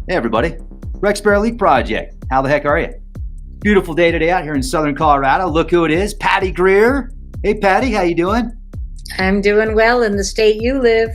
Hey everybody, Rex Bear Elite Project. How the heck are you? Beautiful day today out here in Southern Colorado. Look who it is, Patty Greer. Hey Patty, how you doing? I'm doing well in the state you live.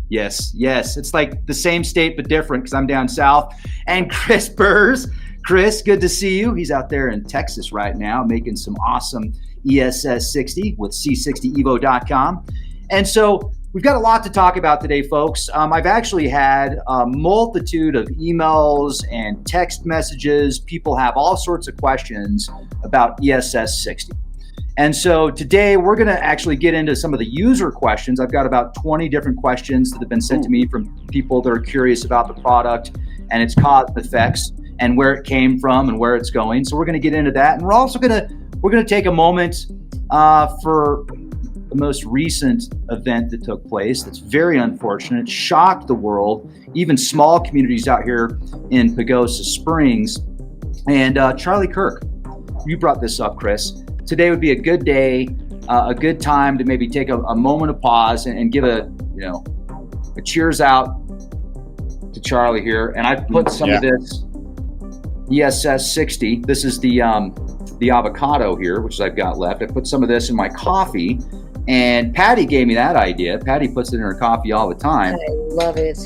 Yes. It's like the same state but different because I'm down south. And Chris Burrs. Chris, good to see you. He's out there in Texas right now making some awesome ESS60 with C60evo.com. And so we've got a lot to talk about today, folks. I've actually had a multitude of emails and text messages. People have all sorts of questions about ESS60. And so today we're going to actually get into some of the user questions. I've got about 20 different questions that have been sent to me from people that are curious about the product and its cause and effects and where it came from and where it's going. So we're going to get into that. And we're also going to take a moment for the most recent event that took place. That's very unfortunate, shocked the world, even small communities out here in Pagosa Springs. And Charlie Kirk, you brought this up, Chris. Today would be a good day, a good time to maybe take a moment of pause and give a cheers out to Charlie here. And I put some of this ESS60. This is the avocado here, which I've got left. I put some of this in my coffee, and Patty gave me that idea. Patty puts it in her coffee all the time. I love it.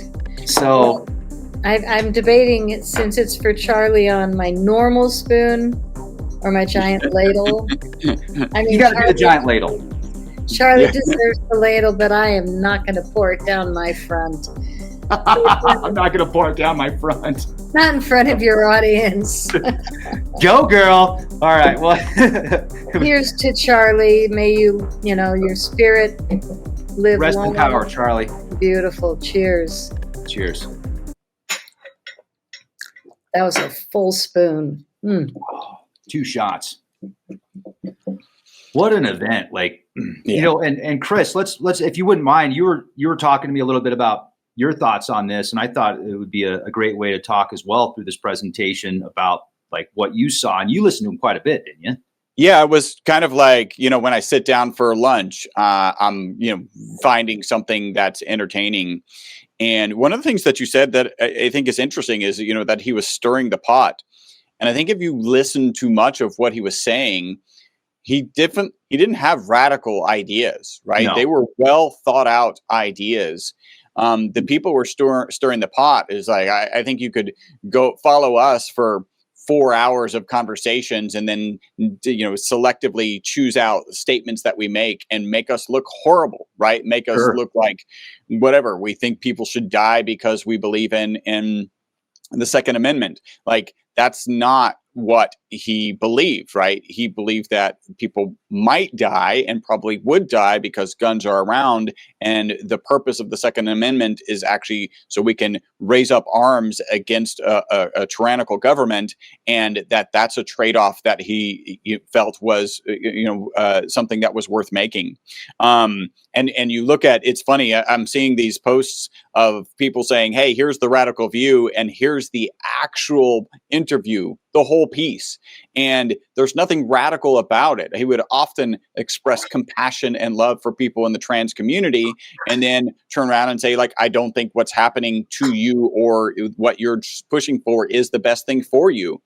So I'm debating it since it's for Charlie on my normal spoon or my giant ladle. I mean, you got to do the giant ladle. Charlie deserves the ladle, but I am not going to pour it down my front. I'm not going to pour it down my front. Not in front of your audience. Go, girl. All right. Well, here's to Charlie. May your spirit live rest long. in power, Charlie. Beautiful. Cheers. Cheers. That was a full spoon. Oh, 2 shots. What an event! And Chris, let's if you wouldn't mind, you were talking to me a little bit about your thoughts on this, and I thought it would be a great way to talk as well through this presentation about like what you saw, and you listened to him quite a bit, didn't you? Yeah, it was kind of like, when I sit down for lunch, I'm, finding something that's entertaining. And one of the things that you said that I think is interesting is, that he was stirring the pot. And I think if you listen to much of what he was saying, he didn't have radical ideas, right? No. They were well thought out ideas. The people were stirring the pot is like, I think you could go follow us for 4 hours of conversations and then, selectively choose out statements that we make and make us look horrible, right? Make us look like whatever. We think people should die because we believe in the Second Amendment. Like, that's not what he believed, right? He believed that people might die and probably would die because guns are around. And the purpose of the Second Amendment is actually so we can raise up arms against a tyrannical government. And that's a trade-off that he felt was, something that was worth making. And you look at, it's funny, I'm seeing these posts of people saying, hey, here's the radical view and here's the actual interview, the whole piece. And there's nothing radical about it. He would often express compassion and love for people in the trans community and then turn around and say, like, I don't think what's happening to you or what you're pushing for is the best thing for you.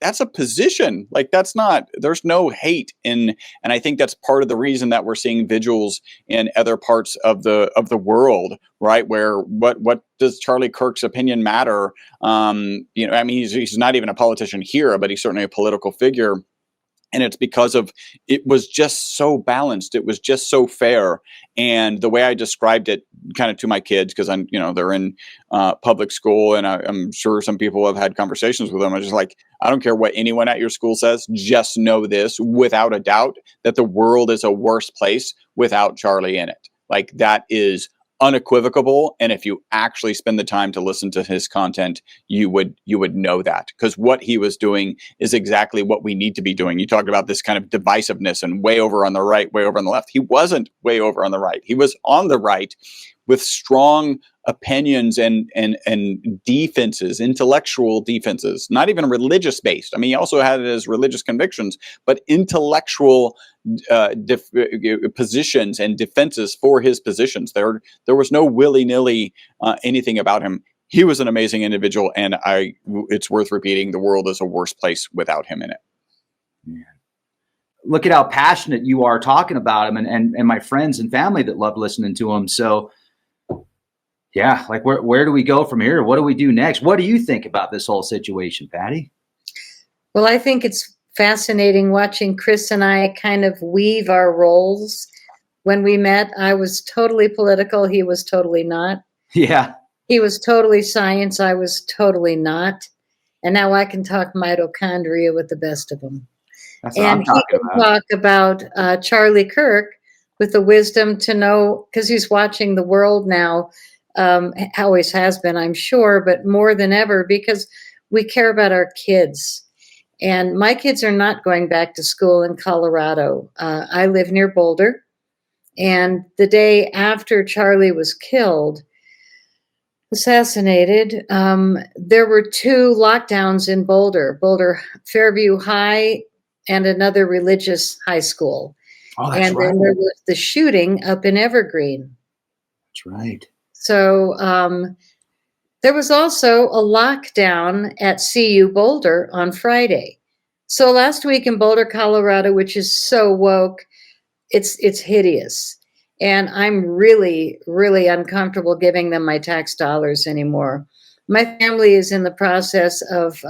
That's a position. Like, there's no hate and I think that's part of the reason that we're seeing vigils in other parts of the world, right? Where what does Charlie Kirk's opinion matter? He's not even a politician here, but he's certainly a political figure. And it's because of it was just so balanced. It was just so fair. And the way I described it kind of to my kids, because they're in public school and I'm sure some people have had conversations with them. I was just like, I don't care what anyone at your school says. Just know this without a doubt that the world is a worse place without Charlie in it. Like, that is unequivocal. And if you actually spend the time to listen to his content, you would know that, because what he was doing is exactly what we need to be doing. You talked about this kind of divisiveness and way over on the right, way over on the left. He wasn't way over on the right. He was on the right with strong opinions and defenses, intellectual defenses, not even religious based. I mean, he also had it as religious convictions, but intellectual positions and defenses for his positions. There was no willy-nilly anything about him. he was an amazing individual, and it's worth repeating, the world is a worse place without him in it. Yeah. Look at how passionate you are talking about him, and my friends and family that love listening to him. So yeah, like where do we go from here? What do we do next? What do you think about this whole situation, Patty? Well, I think it's fascinating watching Chris and I kind of weave our roles. When we met, I was totally political. He was totally not. Yeah. He was totally science. I was totally not. And now I can talk mitochondria with the best of them. That's what And I'm talking he can talk about Charlie Kirk with the wisdom to know, because he's watching the world now, always has been, I'm sure, but more than ever, because we care about our kids. And my kids are not going back to school in Colorado. I live near Boulder. And the day after Charlie was killed, assassinated, there were 2 lockdowns in Boulder Fairview High and another religious high school. Oh, that's and right. then there was the shooting up in Evergreen. That's right. So there was also a lockdown at CU Boulder on Friday. So last week in Boulder, Colorado, which is so woke, it's hideous. And I'm really, really uncomfortable giving them my tax dollars anymore. My family is in the process of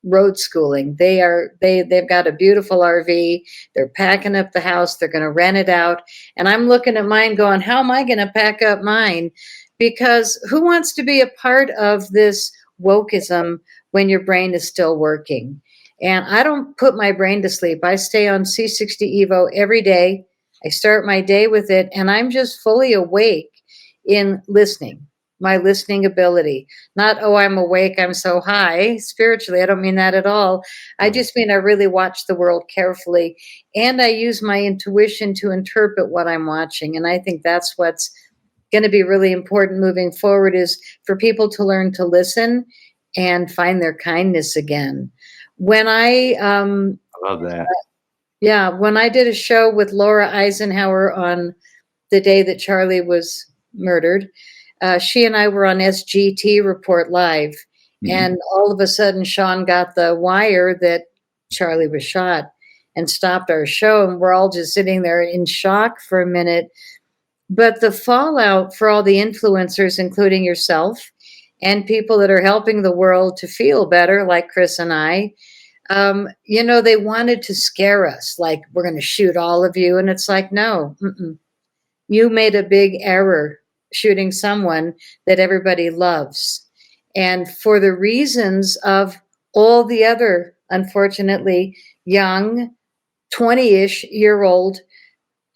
road schooling. They've got a beautiful RV. They're packing up the house. They're going to rent it out. And I'm looking at mine going, how am I going to pack up mine? Because who wants to be a part of this wokeism when your brain is still working? And I don't put my brain to sleep. I stay on C60 Evo every day. I start my day with it, and I'm just fully awake in listening, my listening ability. Not, oh, I'm awake, I'm so high spiritually. I don't mean that at all. I just mean I really watch the world carefully, and I use my intuition to interpret what I'm watching. And I think that's what's going to be really important moving forward, is for people to learn to listen and find their kindness again. When I love that. Yeah, when I did a show with Laura Eisenhower on the day that Charlie was murdered, she and I were on SGT Report Live. Mm-hmm. And all of a sudden, Sean got the wire that Charlie was shot and stopped our show. And we're all just sitting there in shock for a minute. But the fallout for all the influencers, including yourself, and people that are helping the world to feel better, like Chris and I, they wanted to scare us, like, we're going to shoot all of you. And it's like, no, you made a big error shooting someone that everybody loves. And for the reasons of all the other, unfortunately, young, 20-ish year old,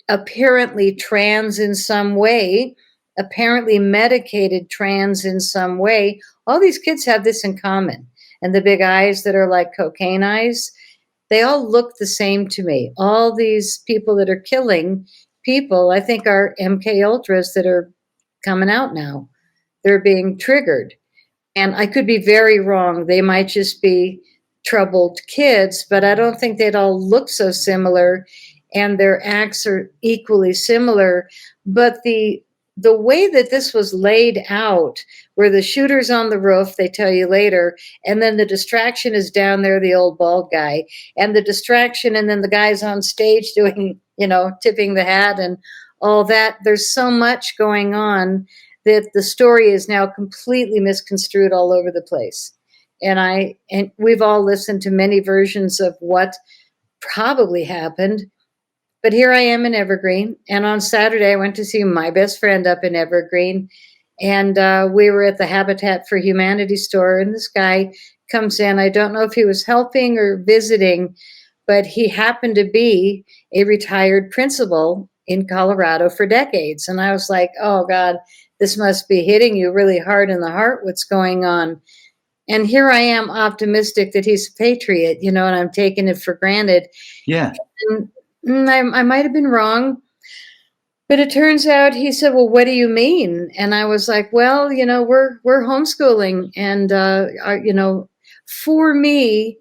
apparently trans in some way, apparently medicated trans in some way, all these kids have this in common. And the big eyes that are like cocaine eyes, they all look the same to me. All these people that are killing people, I think, are MK Ultras that are coming out now. They're being triggered. And I could be very wrong. They might just be troubled kids, but I don't think they'd all look so similar, and their acts are equally similar. But the way that this was laid out, where the shooter's on the roof, they tell you later, and then the distraction is down there, the old bald guy, and the distraction, and then the guy's on stage doing, tipping the hat and all that. There's so much going on that the story is now completely misconstrued all over the place. And we've all listened to many versions of what probably happened. But here I am in Evergreen, and on Saturday I went to see my best friend up in Evergreen, and we were at the Habitat for Humanity store, and this guy comes in. I don't know if he was helping or visiting, but he happened to be a retired principal in Colorado for decades. And I was like, oh God, this must be hitting you really hard in the heart, what's going on. And here I am, optimistic that he's a patriot, and I'm taking it for granted. Yeah. And I might have been wrong, but it turns out he said, well, what do you mean? And I was like, well, we're homeschooling. And, for me,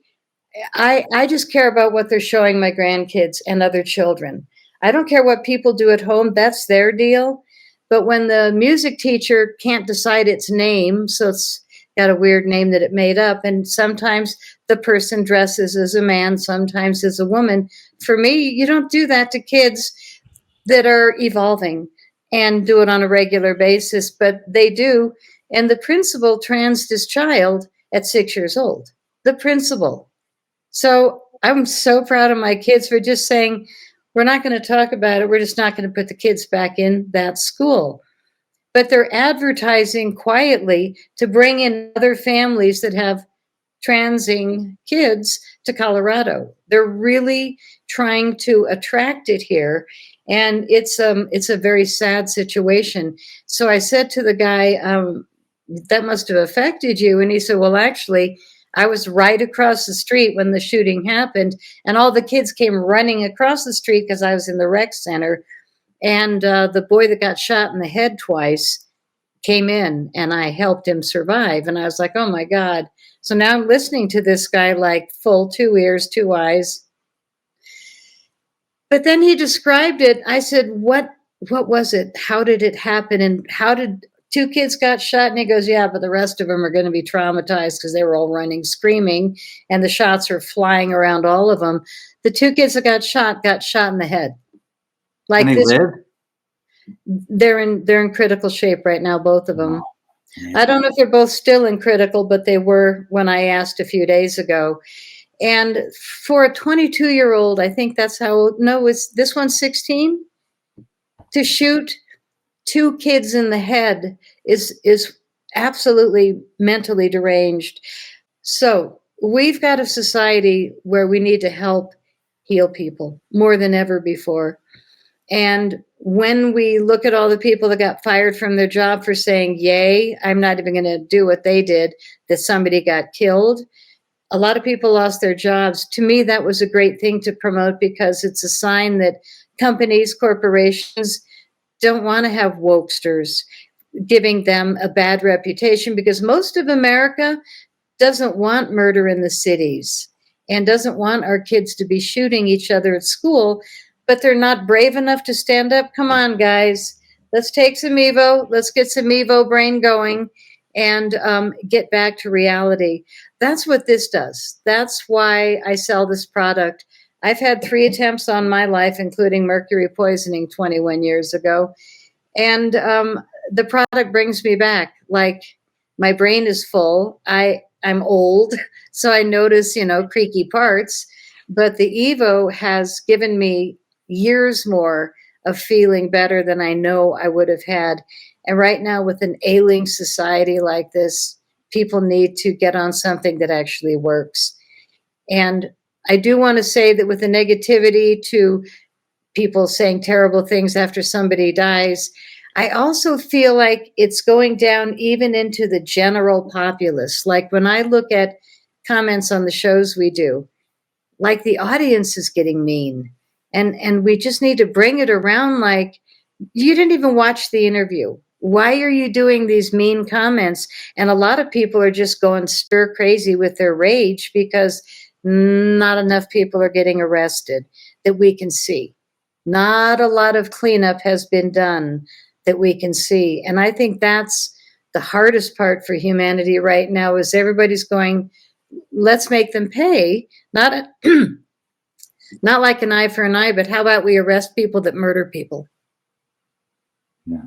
I just care about what they're showing my grandkids and other children. I don't care what people do at home. That's their deal. But when the music teacher can't decide its name, so it's got a weird name that it made up, and sometimes the person dresses as a man, sometimes as a woman. For me, you don't do that to kids that are evolving and do it on a regular basis, but they do. And the principal transed his child at 6 years old. The principal. So I'm so proud of my kids for just saying, we're not going to talk about it. We're just not going to put the kids back in that school. But they're advertising quietly to bring in other families that have transing kids to Colorado. They're really trying to attract it here. And it's a very sad situation. So I said to the guy, that must have affected you. And he said, well, actually, I was right across the street when the shooting happened, and all the kids came running across the street because I was in the rec center. And the boy that got shot in the head twice came in, and I helped him survive. And I was like, oh my God. So now I'm listening to this guy like full 2 ears, 2 eyes. But then he described it. I said, what was it? How did it happen? And how did 2 kids got shot? And he goes, yeah, but the rest of them are going to be traumatized because they were all running, screaming, and the shots are flying around all of them. The 2 kids that got shot in the head. Like and they live? They're in critical shape right now, both of them. Oh, I don't know if they're both still in critical, but they were when I asked a few days ago. And for a 22-year-old, I think that's how, no, this one's 16? To shoot 2 kids in the head is absolutely mentally deranged. So we've got a society where we need to help heal people more than ever before. And when we look at all the people that got fired from their job for saying, yay, I'm not even going to do what they did, that somebody got killed. A lot of people lost their jobs. To me, that was a great thing to promote because it's a sign that companies, corporations don't want to have wokesters giving them a bad reputation, because most of America doesn't want murder in the cities and doesn't want our kids to be shooting each other at school, but they're not brave enough to stand up. Come on, guys. Let's take some Evo. Let's get some Evo brain going and get back to reality. That's what this does. That's why I sell this product. I've had 3 attempts on my life, including mercury poisoning 21 years ago. And the product brings me back. Like, my brain is full. I'm old, so I notice, creaky parts. But the Evo has given me years more of feeling better than I know I would have had. And right now, with an ailing society like this, people need to get on something that actually works. And I do want to say that with the negativity to people saying terrible things after somebody dies, I also feel like it's going down even into the general populace. Like when I look at comments on the shows we do, like the audience is getting mean. And we just need to bring it around like, you didn't even watch the interview. Why are you doing these mean comments? And a lot of people are just going stir crazy with their rage because not enough people are getting arrested that we can see. Not a lot of cleanup has been done that we can see. And I think that's the hardest part for humanity right now is everybody's going, let's make them pay. Not like an eye for an eye, but how about we arrest people that murder people? Yeah.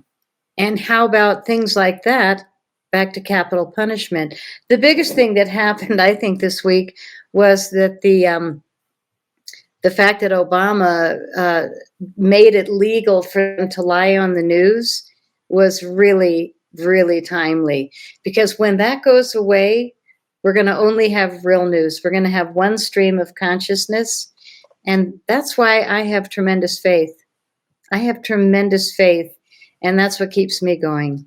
And how about things like that, back to capital punishment? The biggest thing that happened, I think, this week was that the fact that Obama made it legal for them to lie on the news was really, really timely. Because when that goes away, we're going to only have real news. We're going to have one stream of consciousness. And that's why I have tremendous faith. I have tremendous faith. And that's what keeps me going.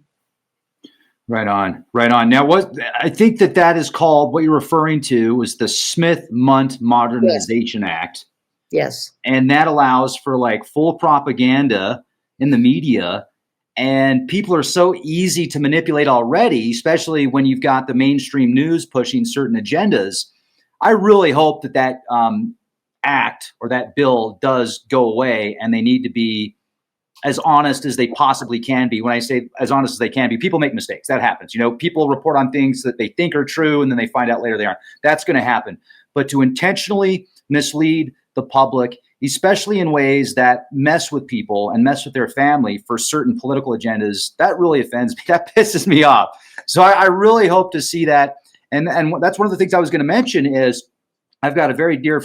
Right on, right on. Now, what I think that is called, what you're referring to is the Smith-Mundt Modernization Act. Yes. And that allows for like full propaganda in the media. And people are so easy to manipulate already, especially when you've got the mainstream news pushing certain agendas. I really hope that act or that bill does go away, and they need to be as honest as they possibly can be. When I say as honest as they can be, people make mistakes. That happens. People report on things that they think are true, and then they find out later they aren't. That's going to happen. But to intentionally mislead the public, especially in ways that mess with people and mess with their family for certain political agendas, that really offends me. That pisses me off. So I really hope to see that. And that's one of the things I was going to mention is I've got a very dear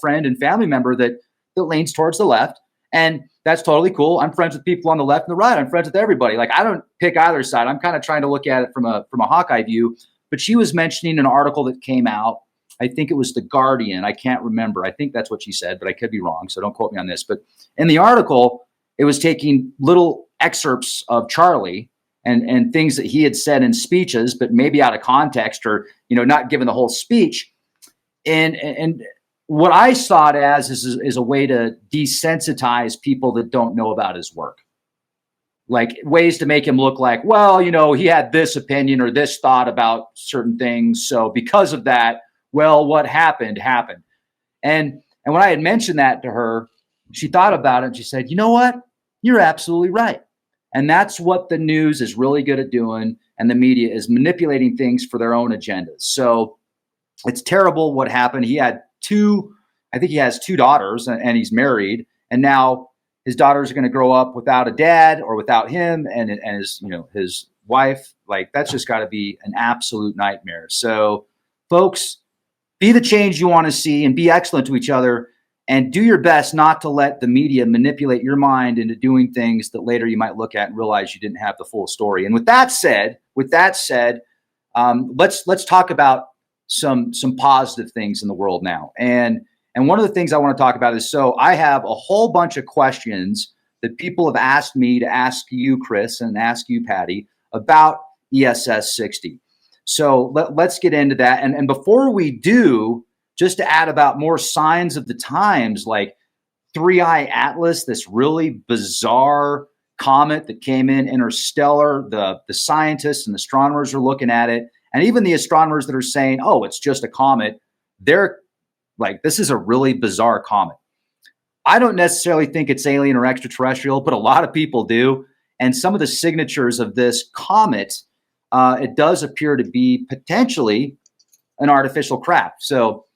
friend and family member that leans towards the left. And that's totally cool. I'm friends with people on the left and the right. I'm friends with everybody. Like, I don't pick either side. I'm kind of trying to look at it from a Hawkeye view. But she was mentioning an article that came out. I think it was The Guardian. I can't remember. I think that's what she said, but I could be wrong. So don't quote me on this. But in the article, it was taking little excerpts of Charlie and things that he had said in speeches, but maybe out of context or, not given the whole speech. And what I saw it as is a way to desensitize people that don't know about his work. Like ways to make him look like, well, he had this opinion or this thought about certain things. So because of that, well, what happened. And when I had mentioned that to her, she thought about it and she said, you know what? You're absolutely right. And that's what the news is really good at doing. And the media is manipulating things for their own agendas. So it's terrible what happened. He had I think he has two daughters and he's married. And now his daughters are going to grow up without a dad or without him and his wife. Like, that's just got to be an absolute nightmare. So folks, be the change you want to see and be excellent to each other and do your best not to let the media manipulate your mind into doing things that later you might look at and realize you didn't have the full story. And with that said, let's talk about some positive things in the world now. And one of the things I want to talk about is, so I have a whole bunch of questions that people have asked me to ask you, Chris, and ask you, Patty, about ESS60. So let's get into that. And before we do, just to add about more signs of the times, like 3I Atlas, this really bizarre comet that came in interstellar. The scientists and astronomers are looking at it. And even the astronomers that are saying, oh, it's just a comet, they're like, this is a really bizarre comet. I don't necessarily think it's alien or extraterrestrial, but a lot of people do. And some of the signatures of this comet, it does appear to be potentially an artificial craft. So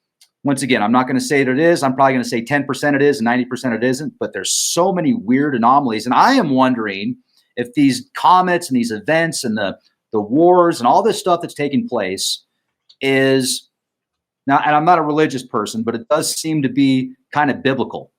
once again, I'm not going to say that it is. I'm probably going to say 10% it is and 90% it isn't. But there's so many weird anomalies. And I am wondering if these comets and these events and the wars and all this stuff that's taking place is now, and I'm not a religious person, but it does seem to be kind of biblical.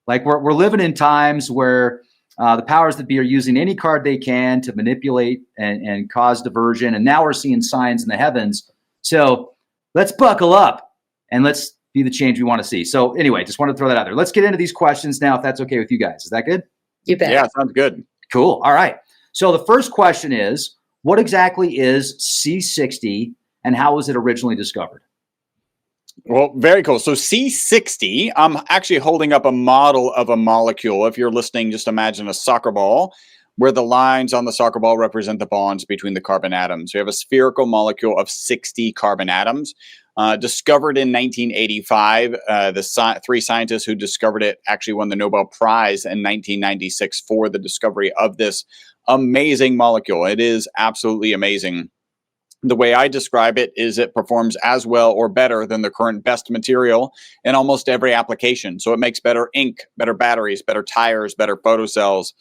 Like we're living in times where the powers that be are using any card they can to manipulate and cause diversion. And now we're seeing signs in the heavens. So let's buckle up and let's be the change we want to see. So anyway, just wanted to throw that out there. Let's get into these questions now, if that's okay with you guys. Is that good? You bet. Yeah, sounds good. Cool. All right. So the first question is, what exactly is C60 and how was it originally discovered? Well, very cool. So C60, I'm actually holding up a model of a molecule. If you're listening, just imagine a soccer ball where the lines on the soccer ball represent the bonds between the carbon atoms. We have a spherical molecule of 60 carbon atoms. Discovered in 1985. The three scientists who discovered it actually won the Nobel Prize in 1996 for the discovery of this amazing molecule. It is absolutely amazing. The way I describe it is it performs as well or better than the current best material in almost every application. So it makes better ink, better batteries, better tires, better photocells.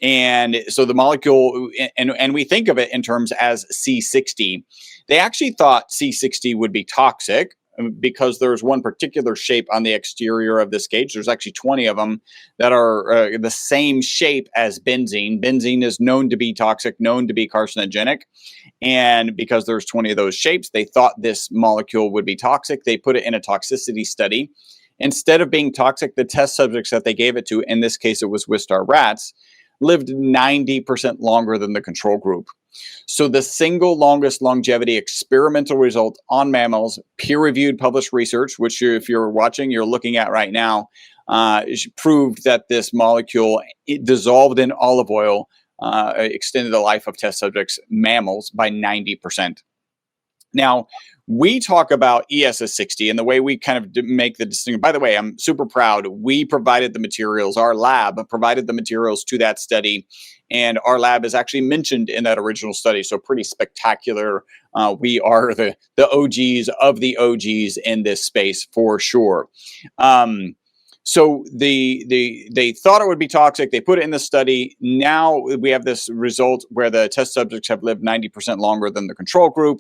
And so the molecule, and we think of it in terms as C60. They actually thought C60 would be toxic because there's one particular shape on the exterior of this gauge. There's actually 20 of them that are the same shape as benzene. Benzene is known to be toxic, known to be carcinogenic. And because there's 20 of those shapes, they thought this molecule would be toxic. They put it in a toxicity study. Instead of being toxic, the test subjects that they gave it to, in this case, it was Wistar rats, lived 90% longer than the control group. So the single longest longevity experimental result on mammals, peer-reviewed published research, which if you're watching, you're looking at right now, proved that this molecule, it dissolved in olive oil, extended the life of test subjects, mammals, by 90%. Now, we talk about ESS60 and the way we kind of make the distinction. By the way, I'm super proud. We provided the materials, our lab provided the materials to that study, and our lab is actually mentioned in that original study. So pretty spectacular. We are the OGs of the OGs in this space for sure. So they thought it would be toxic. They put it in the study. Now we have this result where the test subjects have lived 90% longer than the control group.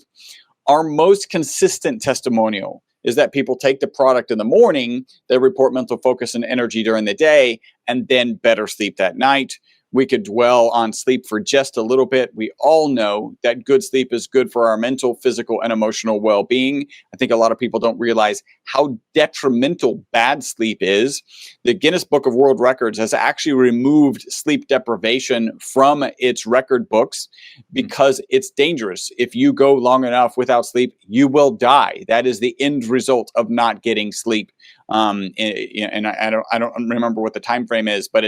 Our most consistent testimonial is that people take the product in the morning, they report mental focus and energy during the day, and then better sleep that night. We could dwell on sleep for just a little bit. We all know that good sleep is good for our mental, physical, and emotional well-being. I think a lot of people don't realize how detrimental bad sleep is. The Guinness Book of World Records has actually removed sleep deprivation from its record books because it's dangerous. If you go long enough without sleep, you will die. That is the end result of not getting sleep. And I don't remember what the time frame is, but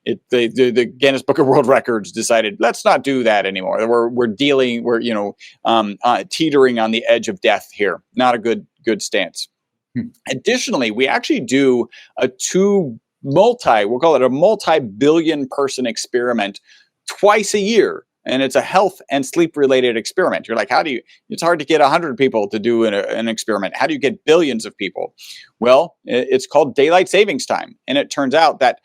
the Guinness Book of World Records decided let's not do that anymore. We're teetering on the edge of death here. Not a good stance. Additionally, we actually do we'll call it a multi-billion person experiment twice a year. And it's a health and sleep related experiment. You're like, it's hard to get 100 people to do an experiment. How do you get billions of people? Well, it's called daylight savings time. And it turns out that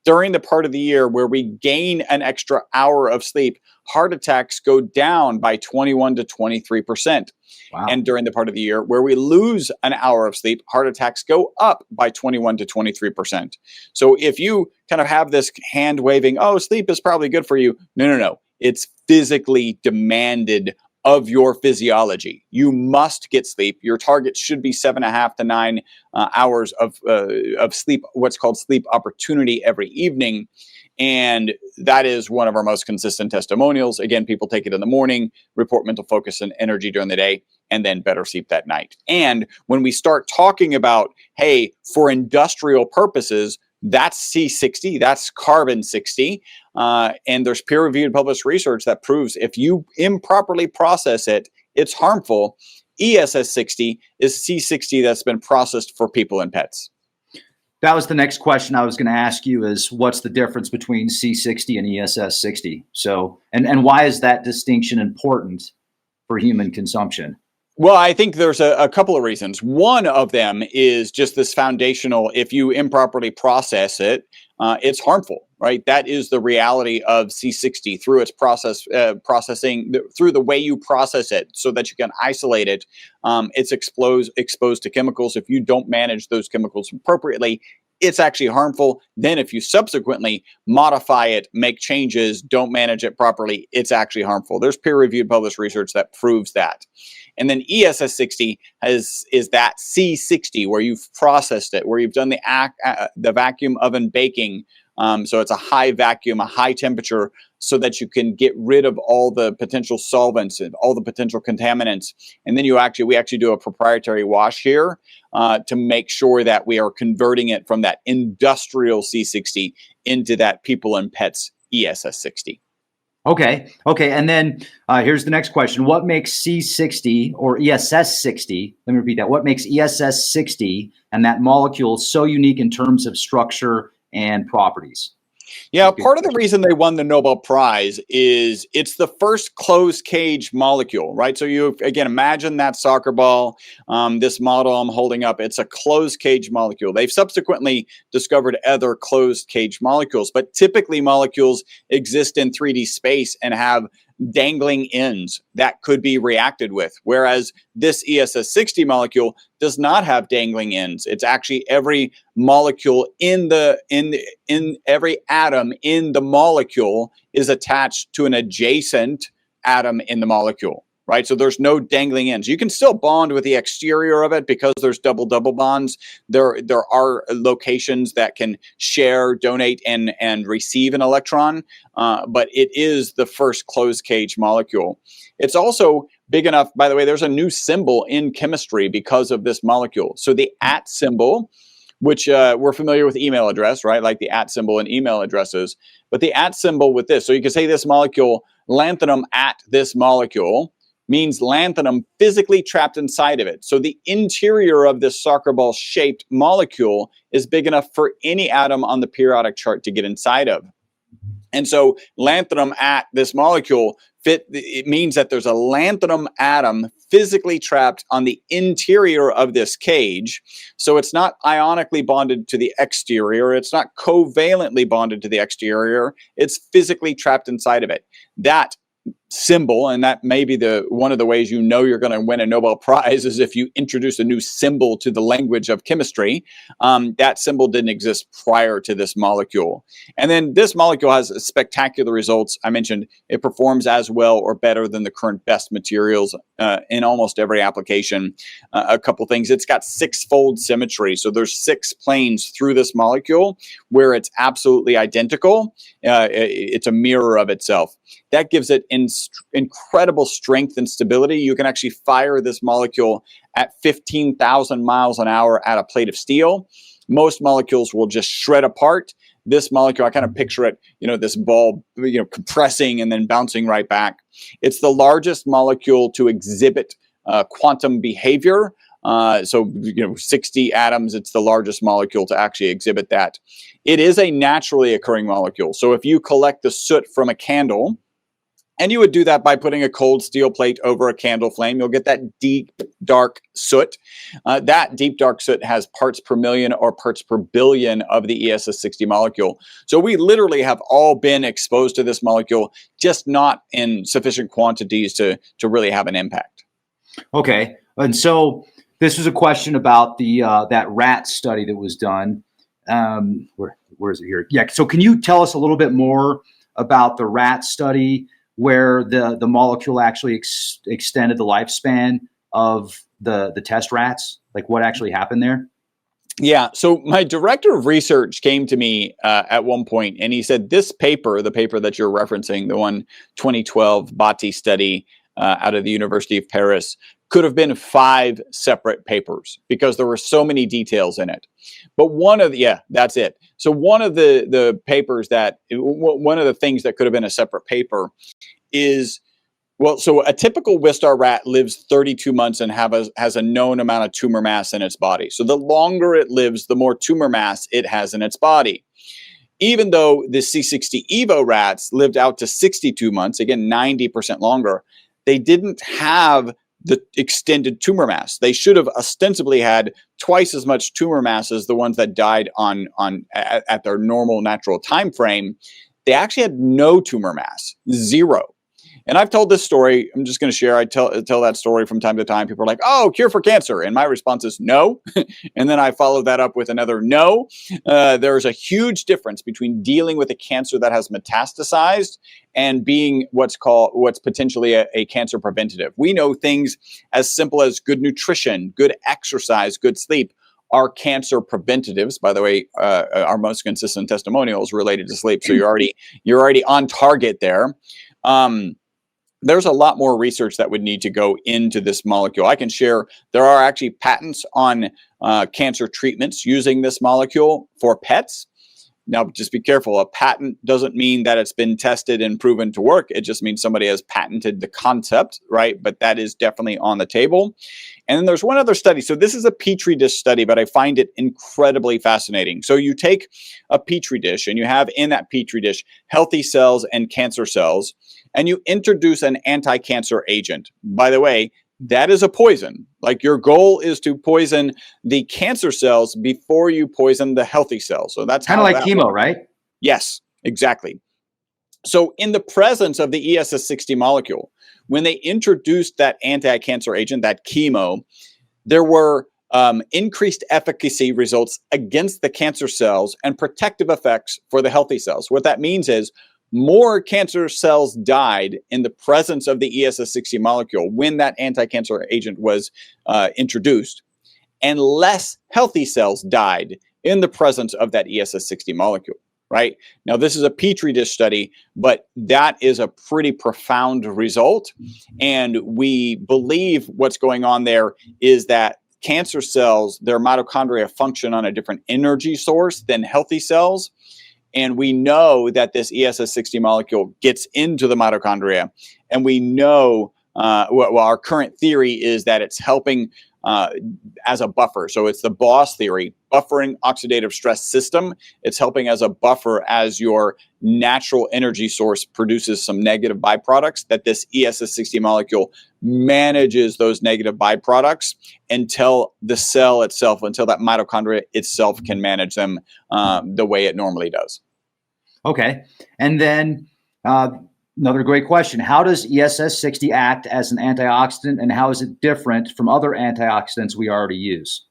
during the part of the year where we gain an extra hour of sleep, heart attacks go down by 21 to 23%. Wow. And during the part of the year where we lose an hour of sleep, heart attacks go up by 21 to 23%. So if you kind of have this hand waving, oh, sleep is probably good for you. No. It's physically demanded of your physiology. You must get sleep. Your target should be 7.5 to 9 hours of sleep, what's called sleep opportunity every evening. And that is one of our most consistent testimonials. Again, people take it in the morning, report mental focus and energy during the day, and then better sleep that night. And when we start talking about, hey, for industrial purposes, that's C60, that's carbon 60. And there's peer-reviewed published research that proves if you improperly process it, it's harmful. ESS60 is C60 that's been processed for people and pets. That was the next question I was going to ask you is what's the difference between C60 and ESS60? So, and why is that distinction important for human consumption? Well, I think there's a couple of reasons. One of them is just this foundational, if you improperly process it, it's harmful, right? That is the reality of C60 through its processing, through the way you process it so that you can isolate it. It's exposed to chemicals. If you don't manage those chemicals appropriately, it's actually harmful. Then if you subsequently modify it, make changes, don't manage it properly, it's actually harmful. There's peer-reviewed published research that proves that. And then ESS60 is that C60 where you've processed it, where you've done the vacuum oven baking. So it's a high vacuum, a high temperature, so that you can get rid of all the potential solvents and all the potential contaminants. And then we actually do a proprietary wash here to make sure that we are converting it from that industrial C60 into that people and pets ESS60. Okay. And then here's the next question. What makes C60 or ESS60, let me repeat that. What makes ESS60 and that molecule so unique in terms of structure and properties? Yeah, part of the reason they won the Nobel Prize is it's the first closed cage molecule, right? So you, again, imagine that soccer ball, this model I'm holding up, it's a closed cage molecule. They've subsequently discovered other closed cage molecules, but typically molecules exist in 3D space and have dangling ends that could be reacted with, whereas this ESS60 molecule does not have dangling ends. It's actually every molecule in every atom in the molecule is attached to an adjacent atom in the molecule, right? So there's no dangling ends. You can still bond with the exterior of it because there's double bonds. There are locations that can share, donate, and receive an electron, but it is the first closed cage molecule. It's also big enough, by the way, there's a new symbol in chemistry because of this molecule. So the @ symbol, which we're familiar with email address, right? Like the @ symbol in email addresses, but the @ symbol with this. So you can say this molecule, lanthanum at this molecule, means lanthanum physically trapped inside of it. So the interior of this soccer ball shaped molecule is big enough for any atom on the periodic chart to get inside of. And so lanthanum at this molecule it means that there's a lanthanum atom physically trapped on the interior of this cage. So it's not ionically bonded to the exterior. It's not covalently bonded to the exterior. It's physically trapped inside of it. That symbol, and that may be one of the ways you know you're going to win a Nobel Prize, is if you introduce a new symbol to the language of chemistry. That symbol didn't exist prior to this molecule. And then this molecule has spectacular results. I mentioned it performs as well or better than the current best materials in almost every application. A couple things. It's got 6-fold symmetry. So there's 6 planes through this molecule where it's absolutely identical. It's a mirror of itself. That gives it incredible strength and stability. You can actually fire this molecule at 15,000 miles an hour at a plate of steel. Most molecules will just shred apart. This molecule, I kind of picture it, this ball, compressing and then bouncing right back. It's the largest molecule to exhibit quantum behavior. 60 atoms, it's the largest molecule to actually exhibit that. It is a naturally occurring molecule. So if you collect the soot from a candle, and you would do that by putting a cold steel plate over a candle flame, you'll get that deep, dark soot. That deep, dark soot has parts per million or parts per billion of the ESS60 molecule. So we literally have all been exposed to this molecule, just not in sufficient quantities to really have an impact. Okay. And so this was a question about the that rat study that was done. Where is it here? Yeah. So can you tell us a little bit more about the rat study, where the molecule actually extended the lifespan of the test rats? Like what actually happened there? Yeah. So my director of research came to me at one point and he said, this paper, the paper that you're referencing, the one 2012 Bati study out of the University of Paris, could have been 5 separate papers because there were so many details in it. But that's it. So one of the papers one of the things that could have been a separate paper is, so a typical Wistar rat lives 32 months and has a known amount of tumor mass in its body. So the longer it lives, the more tumor mass it has in its body. Even though the C60 Evo rats lived out to 62 months, again, 90% longer, they didn't have the extended tumor mass. They should have ostensibly had twice as much tumor mass as the ones that died at their normal natural time frame. They actually had no tumor mass, 0. And I've told this story. I'm just going to share. I tell that story from time to time. People are like, "Oh, cure for cancer," and my response is no. And then I follow that up with another no. There's a huge difference between dealing with a cancer that has metastasized and being what's potentially a cancer preventative. We know things as simple as good nutrition, good exercise, good sleep are cancer preventatives. By the way, our most consistent testimonials related to sleep. So you're already on target there. There's a lot more research that would need to go into this molecule. I can share, there are actually patents on cancer treatments using this molecule for pets. Now, just be careful. A patent doesn't mean that it's been tested and proven to work. It just means somebody has patented the concept, right? But that is definitely on the table. And then there's one other study. So this is a Petri dish study, but I find it incredibly fascinating. So you take a Petri dish and you have in that Petri dish healthy cells and cancer cells, and you introduce an anti-cancer agent. By the way, that is a poison. Like your goal is to poison the cancer cells before you poison the healthy cells. So that's kind of like chemo, right? Yes, exactly. So in the presence of the ESS60 molecule, when they introduced that anti-cancer agent, that chemo, there were increased efficacy results against the cancer cells and protective effects for the healthy cells. What that means is more cancer cells died in the presence of the ESS60 molecule when that anti-cancer agent was introduced, and less healthy cells died in the presence of that ESS60 molecule, right? Now, this is a Petri dish study, but that is a pretty profound result. And we believe what's going on there is that cancer cells, their mitochondria function on a different energy source than healthy cells. And we know that this ESS60 molecule gets into the mitochondria. And we know well, our current theory is that it's helping as a buffer. So it's the BOSS theory, buffering oxidative stress system. It's helping as a buffer as your natural energy source produces some negative byproducts, that this ESS60 molecule manages those negative byproducts until the cell itself, until that mitochondria itself can manage them the way it normally does. Okay. And then another great question. How does ESS60 act as an antioxidant, and how is it different from other antioxidants we already use?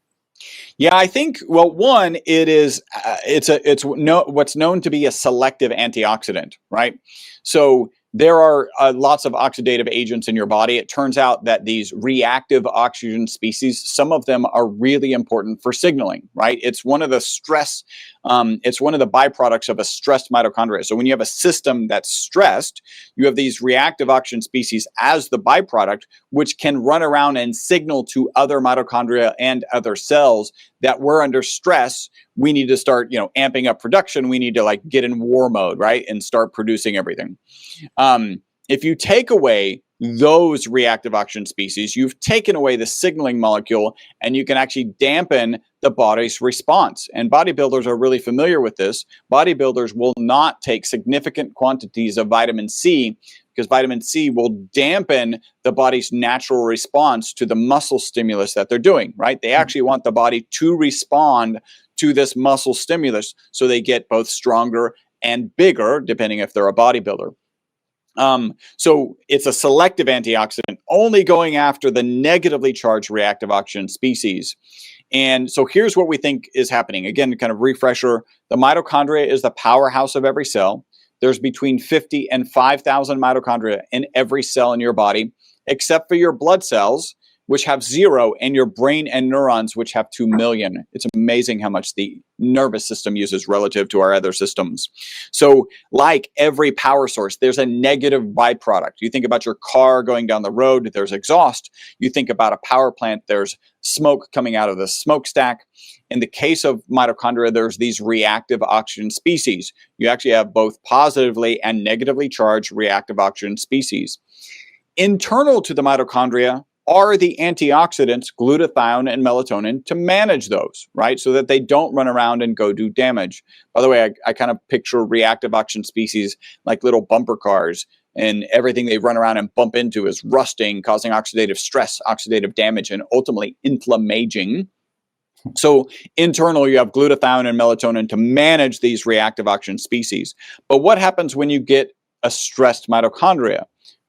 Yeah, I think, well, one, it's what's known to be a selective antioxidant, right? So there are lots of oxidative agents in your body. It turns out that these reactive oxygen species, some of them are really important for signaling, right? It's one of the it's one of the byproducts of a stressed mitochondria. So when you have a system that's stressed, you have these reactive oxygen species as the byproduct, which can run around and signal to other mitochondria and other cells that we're under stress. We need to start, amping up production. We need to like get in war mode, right? And start producing everything. If you take away those reactive oxygen species, you've taken away the signaling molecule, and you can actually dampen the body's response. And bodybuilders are really familiar with this. Bodybuilders will not take significant quantities of vitamin C, because vitamin C will dampen the body's natural response to the muscle stimulus that they're doing, right? They actually want the body to respond to this muscle stimulus so they get both stronger and bigger, depending if they're a bodybuilder. So it's a selective antioxidant, only going after the negatively charged reactive oxygen species. And so here's what we think is happening. Again, kind of refresher, the mitochondria is the powerhouse of every cell. There's between 50 and 5,000 mitochondria in every cell in your body, except for your blood cells, which have 0, and your brain and neurons, which have 2 million. It's amazing how much the nervous system uses relative to our other systems. So like every power source, there's a negative byproduct. You think about your car going down the road, there's exhaust. You think about a power plant, there's smoke coming out of the smokestack. In the case of mitochondria, there's these reactive oxygen species. You actually have both positively and negatively charged reactive oxygen species. Internal to the mitochondria are the antioxidants, glutathione and melatonin, to manage those, right? So that they don't run around and go do damage. By the way, I kind of picture reactive oxygen species like little bumper cars, and everything they run around and bump into is rusting, causing oxidative stress, oxidative damage, and ultimately inflammaging. So internal, you have glutathione and melatonin to manage these reactive oxygen species. But what happens when you get a stressed mitochondria?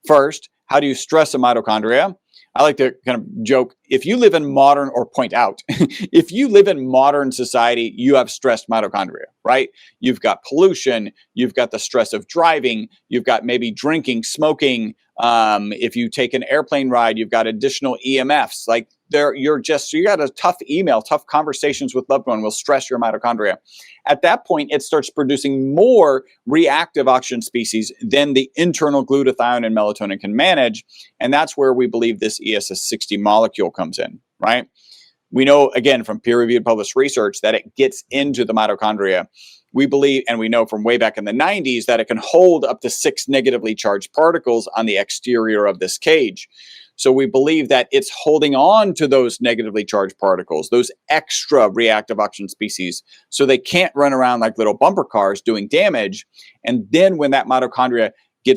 First, how do you stress a mitochondria? I like to kind of joke, if you live in modern, or point out, if you live in modern society, you have stressed mitochondria, right? You've got pollution, you've got the stress of driving, you've got maybe drinking, smoking. If you take an airplane ride, you've got additional EMFs. Like you got a tough email, tough conversations with loved one will stress your mitochondria. At that point, it starts producing more reactive oxygen species than the internal glutathione and melatonin can manage. And that's where we believe this ESS60 molecule comes in, right? We know, again, from peer-reviewed published research that it gets into the mitochondria. We believe, and we know from way back in the 90s, that it can hold up to 6 negatively charged particles on the exterior of this cage. So we believe that it's holding on to those negatively charged particles, those extra reactive oxygen species, so they can't run around like little bumper cars doing damage. And then when that mitochondria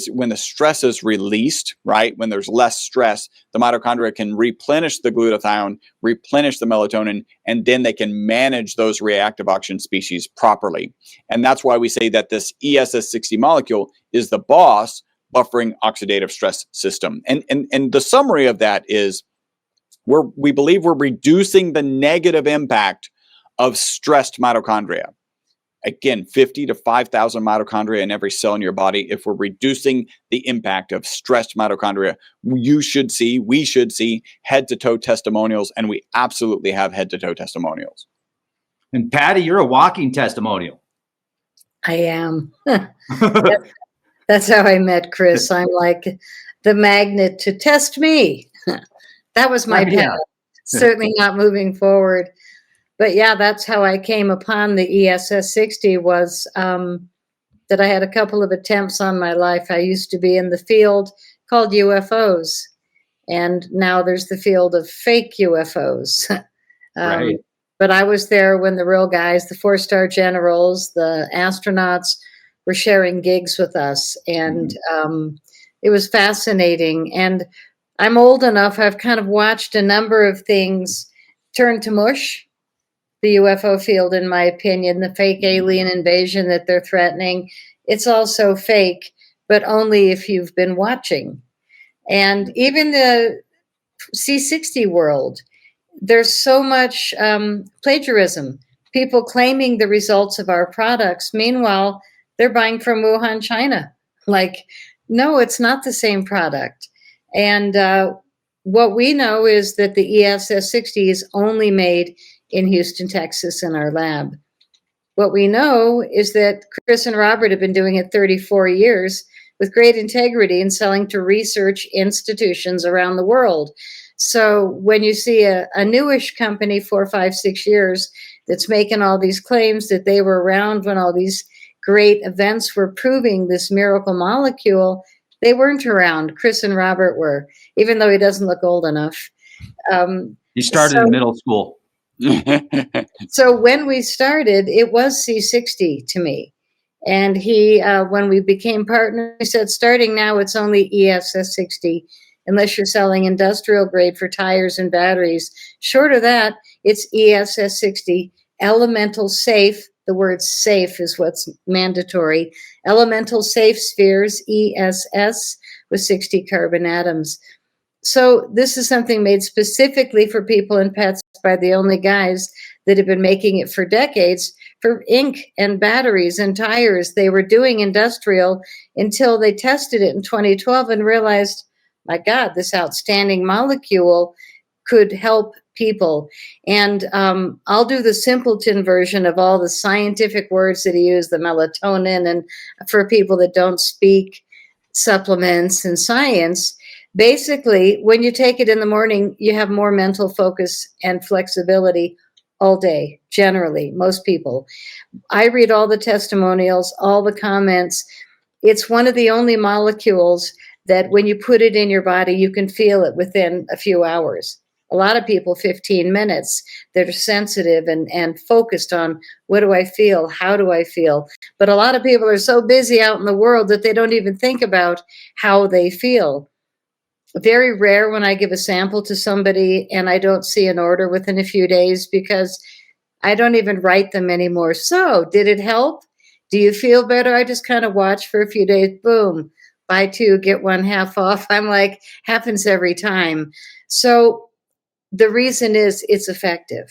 when the stress is released, right, when there's less stress, the mitochondria can replenish the glutathione, replenish the melatonin, and then they can manage those reactive oxygen species properly. And that's why we say that this ESS60 molecule is the boss buffering oxidative stress system. And the summary of that is we believe we're reducing the negative impact of stressed mitochondria. Again, 50 to 5,000 mitochondria in every cell in your body. If we're reducing the impact of stressed mitochondria, we should see head-to-toe testimonials, and we absolutely have head-to-toe testimonials. And Patty, you're a walking testimonial. I am. That's how I met Chris. I'm like the magnet to test me. That was my path. Certainly not moving forward. But yeah, that's how I came upon the ESS60 was that I had a couple of attempts on my life. I used to be in the field called UFOs. And now there's the field of fake UFOs. Right. But I was there when the real guys, the 4-star generals, the astronauts, were sharing gigs with us. And it was fascinating. And I'm old enough, I've kind of watched a number of things turn to mush. The UFO field, in my opinion, the fake alien invasion that they're threatening, it's also fake, but only if you've been watching. And even the C60 world, there's so much plagiarism, people claiming the results of our products. Meanwhile, they're buying from Wuhan, China. Like, no, it's not the same product. And what we know is that the ESS60 is only made in Houston, Texas, in our lab. What we know is that Chris and Robert have been doing it 34 years with great integrity and selling to research institutions around the world. So when you see a newish company, 4, 5, 6 years, that's making all these claims that they were around when all these great events were proving this miracle molecule, they weren't around. Chris and Robert were, even though he doesn't look old enough. You started in middle school. So when we started, it was C60 to me. And he, when we became partners, he said, starting now, it's only ESS60, unless you're selling industrial grade for tires and batteries. Short of that, it's ESS60, elemental safe. The word safe is what's mandatory. Elemental safe spheres, ESS, with 60 carbon atoms. So this is something made specifically for people and pets by the only guys that have been making it for decades for ink and batteries and tires. They were doing industrial until they tested it in 2012 and realized, my God, this outstanding molecule could help people. And I'll do the simpleton version of all the scientific words that he used, the melatonin, and for people that don't speak supplements and science. Basically, when you take it in the morning, you have more mental focus and flexibility all day, generally, most people. I read all the testimonials, all the comments. It's one of the only molecules that when you put it in your body, you can feel it within a few hours. A lot of people, 15 minutes, they're sensitive and focused on, what do I feel? How do I feel? But a lot of people are so busy out in the world that they don't even think about how they feel. Very rare when I give a sample to somebody and I don't see an order within a few days, because I don't even write them anymore. So, did it help? Do you feel better? I just kind of watch for a few days. Boom, buy 2, get 1 half off. I'm like, happens every time. So the reason is it's effective.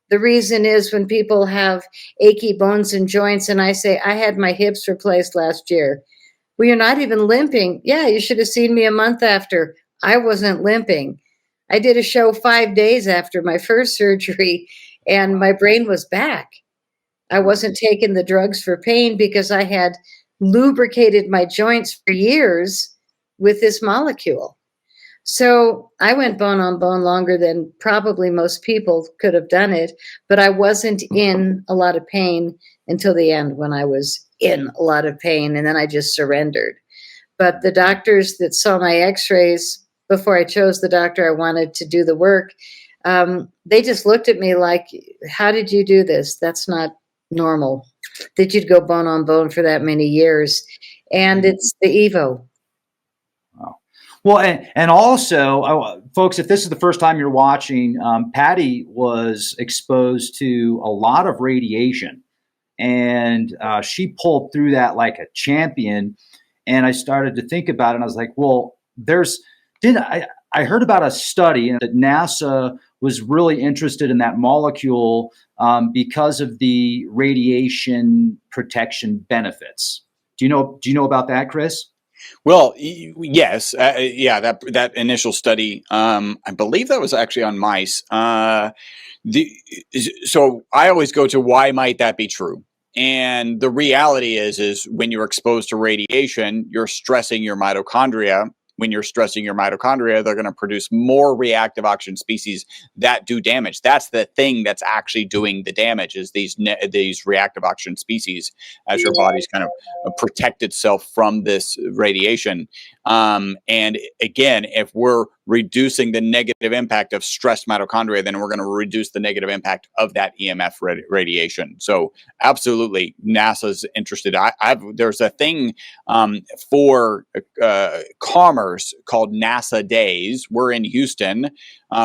The reason is when people have achy bones and joints, and I say, I had my hips replaced last year. Well, you're not even limping. Yeah, you should have seen me a month after. I wasn't limping. I did a show 5 days after my first surgery, and my brain was back. I wasn't taking the drugs for pain because I had lubricated my joints for years with this molecule. So I went bone on bone longer than probably most people could have done it, but I wasn't in a lot of pain until the end, when I was in a lot of pain, and then I just surrendered. But the doctors that saw my x-rays before I chose the doctor I wanted to do the work, they just looked at me like, how did you do this? That's not normal that you'd go bone on bone for that many years. And it's the Evo. Wow. Well, and also, folks, if this is the first time you're watching, Patty was exposed to a lot of radiation, and she pulled through that like a champion. And I started to think about it, and I was like, well, I heard about a study that NASA was really interested in that molecule because of the radiation protection benefits. Do you know about that, Chris? Well, yes, yeah. That initial study, I believe that was actually on mice. So I always go to, why might that be true? And the reality is when you're exposed to radiation, you're stressing your mitochondria. When you're stressing your mitochondria, they're going to produce more reactive oxygen species that do damage. That's the thing that's actually doing the damage, is these reactive oxygen species, as your body's kind of protect itself from this radiation. And again, if we're reducing the negative impact of stressed mitochondria, then we're going to reduce the negative impact of that EMF radiation. So absolutely, NASA's interested. There's a thing for commerce called NASA Days. We're in Houston,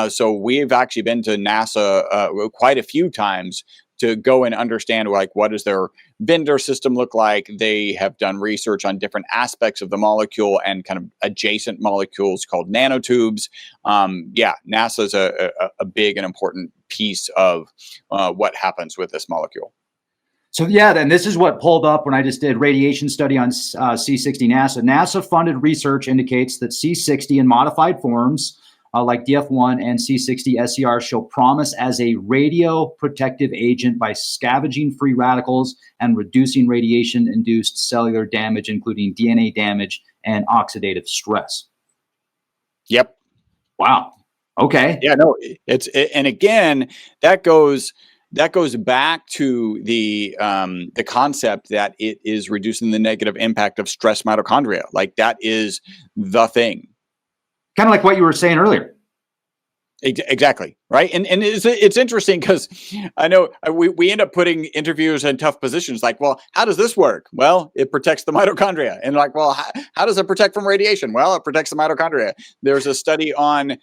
so we've actually been to NASA quite a few times to go and understand, like, what does their vendor system look like. They have done research on different aspects of the molecule and kind of adjacent molecules called nanotubes. NASA is a big and important piece of what happens with this molecule. So yeah, then this is what pulled up when I just did radiation study on C60 NASA. NASA-funded research indicates that C60 in modified forms, like DF1 and C60 SCR, show promise as a radioprotective agent by scavenging free radicals and reducing radiation-induced cellular damage, including DNA damage and oxidative stress. Yep. Wow. Okay. Yeah. No. And again, that goes back to the concept that it is reducing the negative impact of stress mitochondria. Like, that is the thing. Kind of like what you were saying earlier. Exactly. Right. And it's interesting because I know we end up putting interviewers in tough positions. Like, well, how does this work? Well, it protects the mitochondria. And like, well, how does it protect from radiation? Well, it protects the mitochondria. There's a study on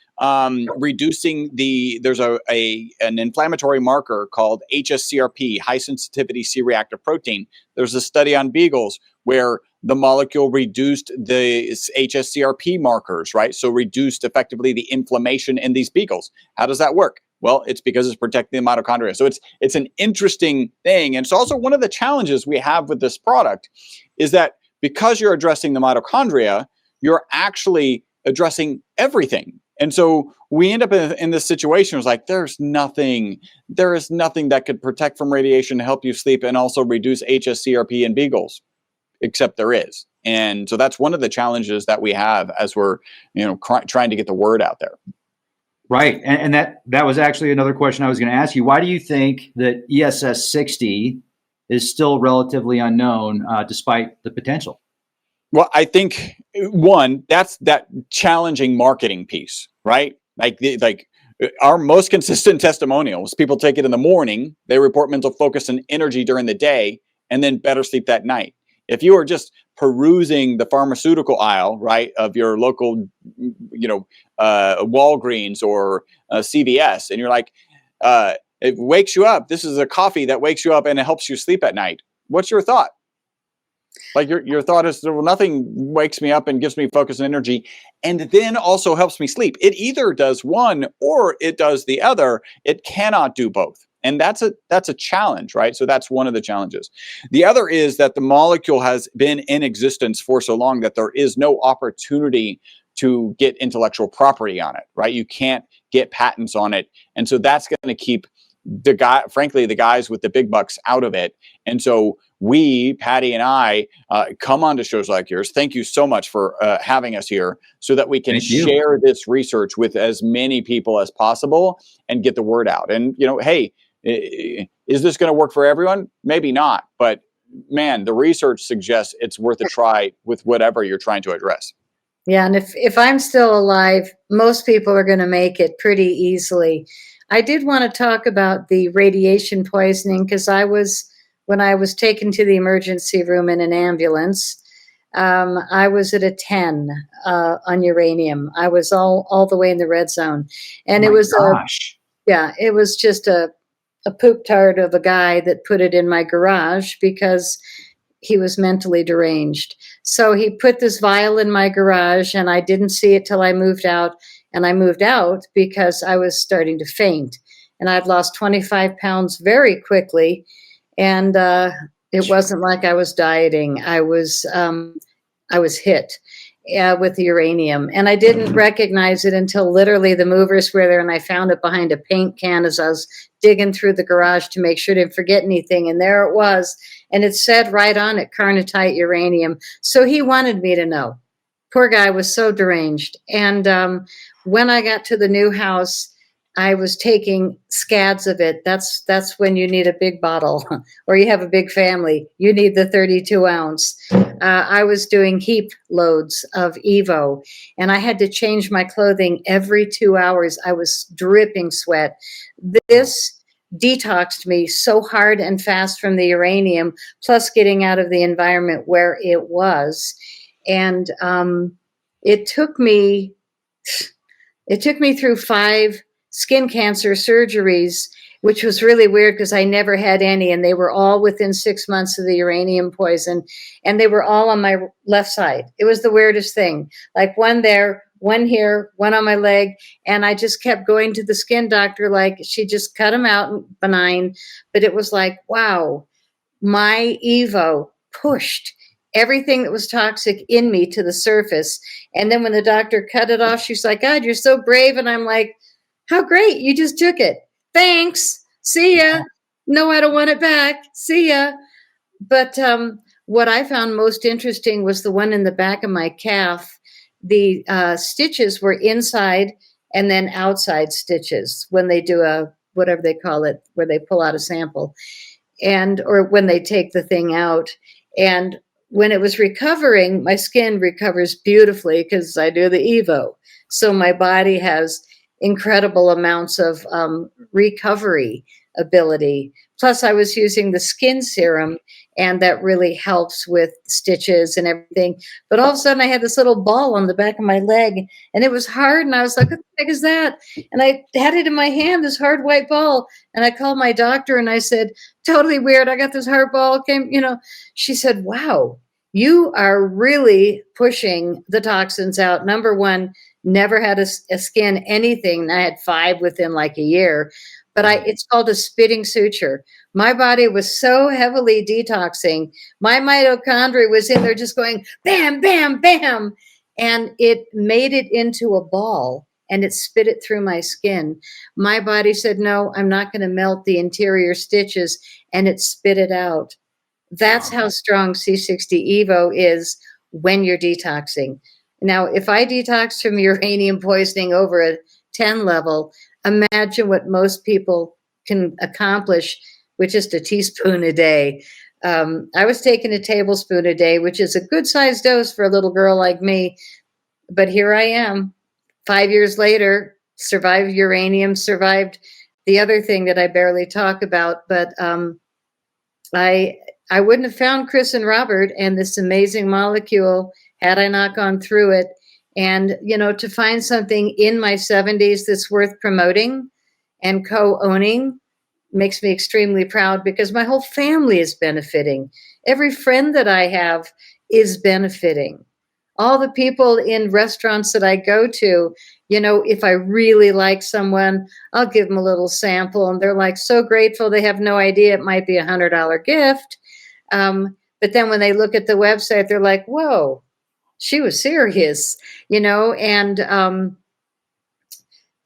reducing there's an inflammatory marker called HSCRP, high sensitivity C-reactive protein. There's a study on beagles where the molecule reduced the HSCRP markers, right? So reduced effectively the inflammation in these beagles. How does that work? Well, it's because it's protecting the mitochondria. So it's an interesting thing. And it's also one of the challenges we have with this product is that because you're addressing the mitochondria, you're actually addressing everything. And so we end up in this situation. It's like, there is nothing that could protect from radiation, help you sleep, and also reduce HSCRP in beagles, except there is. And so that's one of the challenges that we have as we're, trying to get the word out there. Right. And that was actually another question I was going to ask you. Why do you think that ESS60 is still relatively unknown despite the potential? Well, I think, one, that's that challenging marketing piece, right? Like our most consistent testimonials, people take it in the morning, they report mental focus and energy during the day, and then better sleep that night. If you are just perusing the pharmaceutical aisle, right, of your local, Walgreens or CVS, and you're like, it wakes you up. This is a coffee that wakes you up and it helps you sleep at night. What's your thought? Like, your thought is, well, nothing wakes me up and gives me focus and energy, and then also helps me sleep. It either does one or it does the other. It cannot do both. And that's a challenge, right? So that's one of the challenges. The other is that the molecule has been in existence for so long that there is no opportunity to get intellectual property on it, right? You can't get patents on it. And so that's going to keep the guys with the big bucks out of it. And so we, Patty and I, come on to shows like yours. Thank you so much for having us here so that we can share this research with as many people as possible and get the word out. And, hey, is this going to work for everyone? Maybe not. But man, the research suggests it's worth a try with whatever you're trying to address. Yeah. And if I'm still alive, most people are going to make it pretty easily. I did want to talk about the radiation poisoning because when I was taken to the emergency room in an ambulance, I was at a 10 on uranium. I was all the way in the red zone. And it was it was just a poop tart of a guy that put it in my garage because he was mentally deranged. So he put this vial in my garage and I didn't see it till I moved out. And I moved out because I was starting to faint. And I'd lost 25 pounds very quickly. And it wasn't like I was dieting. I was hit with the uranium. And I didn't recognize it until literally the movers were there. And I found it behind a paint can as I was digging through the garage to make sure I didn't forget anything. And there it was. And it said right on it, carnotite uranium. So he wanted me to know. Poor guy was so deranged. And when I got to the new house, I was taking scads of it. That's when you need a big bottle or you have a big family. You need the 32 ounce. I was doing heap loads of Evo, and I had to change my clothing every 2 hours. I was dripping sweat. This detoxed me so hard and fast from the uranium, plus getting out of the environment where it was. And it took me through 5 skin cancer surgeries, which was really weird because I never had any, and they were all within 6 months of the uranium poison, and they were all on my left side. It was the weirdest thing, like one there, one here, one on my leg, and I just kept going to the skin doctor like she just cut them out, benign, but it was like, wow, my Evo pushed everything that was toxic in me to the surface. And then when the doctor cut it off, she's like, God, you're so brave. And I'm like, how great, you just took it. Thanks. See ya. No, I don't want it back. See ya. But what I found most interesting was the one in the back of my calf. The stitches were inside and then outside stitches when they do a, whatever they call it, where they pull out a sample, and or when they take the thing out. And when it was recovering, my skin recovers beautifully because I do the Evo. So my body has incredible amounts of recovery ability. Plus, I was using the skin serum, and that really helps with stitches and everything. But all of a sudden, I had this little ball on the back of my leg, and it was hard. And I was like, what the heck is that? And I had it in my hand, this hard white ball. And I called my doctor, and I said, totally weird. I got this hard ball. She said, wow, you are really pushing the toxins out. Number one, never had a skin anything. I had 5 within like a year, but it's called a spitting suture. My body was so heavily detoxing. My mitochondria was in there just going bam, bam, bam. And it made it into a ball, and it spit it through my skin. My body said, no, I'm not going to melt the interior stitches, and it spit it out. That's how strong C60 Evo is when you're detoxing. Now, if I detox from uranium poisoning over a 10 level, imagine what most people can accomplish with just a teaspoon a day. I was taking a tablespoon a day, which is a good sized dose for a little girl like me. But here I am, 5 years later, survived uranium, survived the other thing that I barely talk about. But I wouldn't have found Chris and Robert and this amazing molecule had I not gone through it. And, to find something in my 70s that's worth promoting and co-owning makes me extremely proud because my whole family is benefiting. Every friend that I have is benefiting. All the people in restaurants that I go to, if I really like someone, I'll give them a little sample, and they're like so grateful. They have no idea it might be $100 gift. But then when they look at the website, they're like, whoa, she was serious, and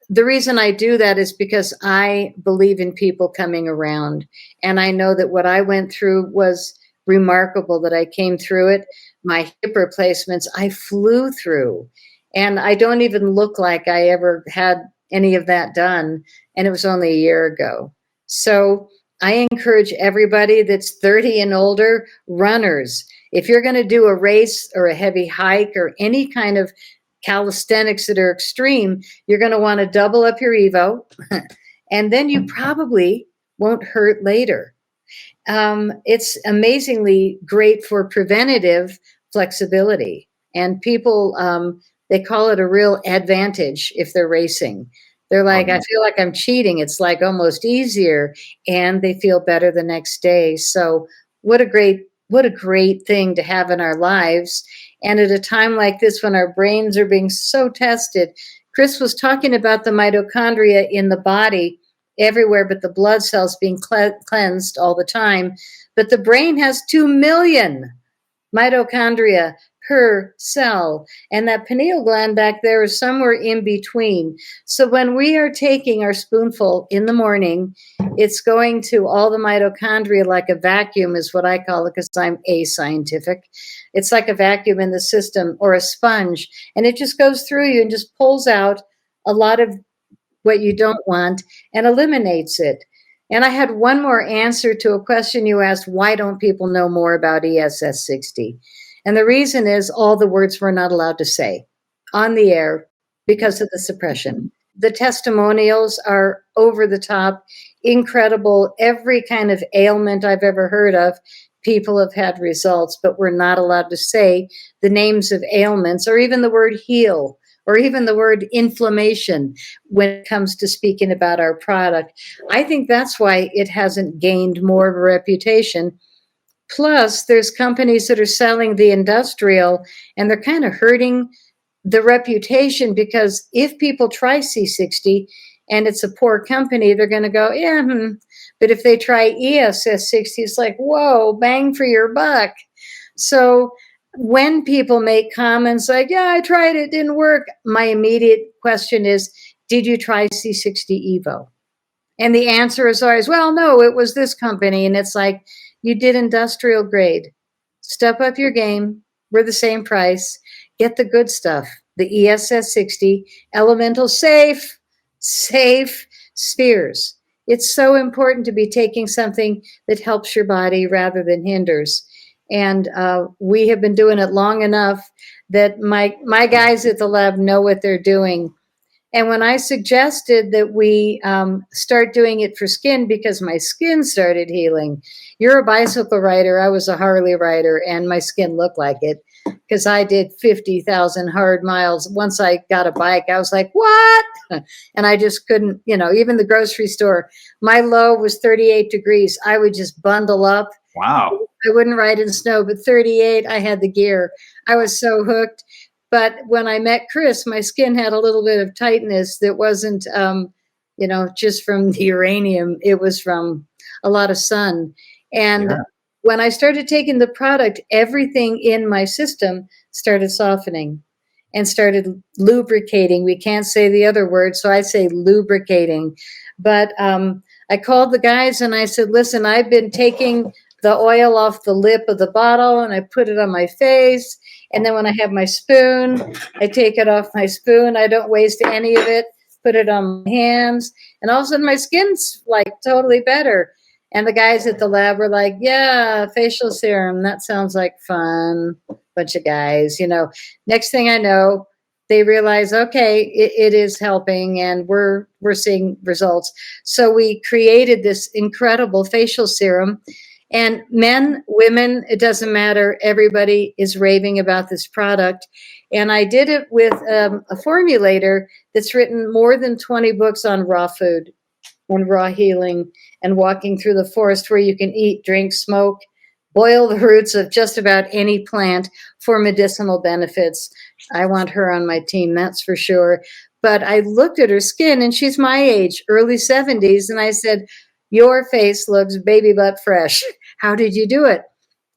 the reason I do that is because I believe in people coming around. And I know that what I went through was remarkable, that I came through it. My hip replacements, I flew through. And I don't even look like I ever had any of that done. And it was only a year ago. So I encourage everybody that's 30 and older, runners, if you're going to do a race or a heavy hike or any kind of calisthenics that are extreme, you're going to want to double up your Evo, and then you probably won't hurt later. It's amazingly great for preventative flexibility, and people, they call it a real advantage if they're racing. They're like, I feel like I'm cheating. It's like almost easier, and they feel better the next day. So what a great thing to have in our lives. And at a time like this, when our brains are being so tested, Chris was talking about the mitochondria in the body everywhere, but the blood cells being cleansed all the time. But the brain has 2 million mitochondria per cell. And that pineal gland back there is somewhere in between. So when we are taking our spoonful in the morning, it's going to all the mitochondria like a vacuum is what I call it, because I'm ascientific. It's like a vacuum in the system, or a sponge. And it just goes through you and just pulls out a lot of what you don't want and eliminates it. And I had one more answer to a question you asked: why don't people know more about ESS60? And the reason is all the words we're not allowed to say on the air because of the suppression. The testimonials are over the top, incredible. Every kind of ailment I've ever heard of, people have had results, but we're not allowed to say the names of ailments or even the word heal or even the word inflammation when it comes to speaking about our product. I think that's why it hasn't gained more of a reputation. Plus, there's companies that are selling the industrial, and they're kind of hurting the reputation, because if people try C60 and it's a poor company, they're going to go, yeah. But if they try ESS60, it's like, whoa, bang for your buck. So when people make comments like, yeah, I tried it, didn't work, my immediate question is, did you try C60 Evo? And the answer is always, well, no, it was this company. And it's like, you did industrial grade. Step up your game. We're the same price. Get the good stuff. The ESS60, elemental safe spheres. It's so important to be taking something that helps your body rather than hinders. And we have been doing it long enough that my guys at the lab know what they're doing. And when I suggested that we start doing it for skin because my skin started healing, you're a bicycle rider, I was a Harley rider, and my skin looked like it because I did 50,000 hard miles. Once I got a bike, I was like, what? And I just couldn't, even the grocery store, my low was 38 degrees. I would just bundle up. Wow. I wouldn't ride in snow, but 38, I had the gear. I was so hooked. But when I met Chris, my skin had a little bit of tightness that wasn't, just from the uranium. It was from a lot of sun. And when I started taking the product, everything in my system started softening and started lubricating. We can't say the other word, so I say lubricating. But I called the guys and I said, listen, I've been taking the oil off the lip of the bottle and I put it on my face. And then when I have my spoon, I take it off my spoon. I don't waste any of it, put it on my hands. And all of a sudden my skin's like totally better. And the guys at the lab were like, yeah, facial serum. That sounds like fun. Bunch of guys, Next thing I know, they realize, okay, it is helping and we're seeing results. So we created this incredible facial serum. And men, women, it doesn't matter. Everybody is raving about this product. And I did it with a formulator that's written more than 20 books on raw food and raw healing and walking through the forest where you can eat, drink, smoke, boil the roots of just about any plant for medicinal benefits. I want her on my team, that's for sure. But I looked at her skin, and she's my age, early 70s, and I said, your face looks baby butt fresh. How did you do it?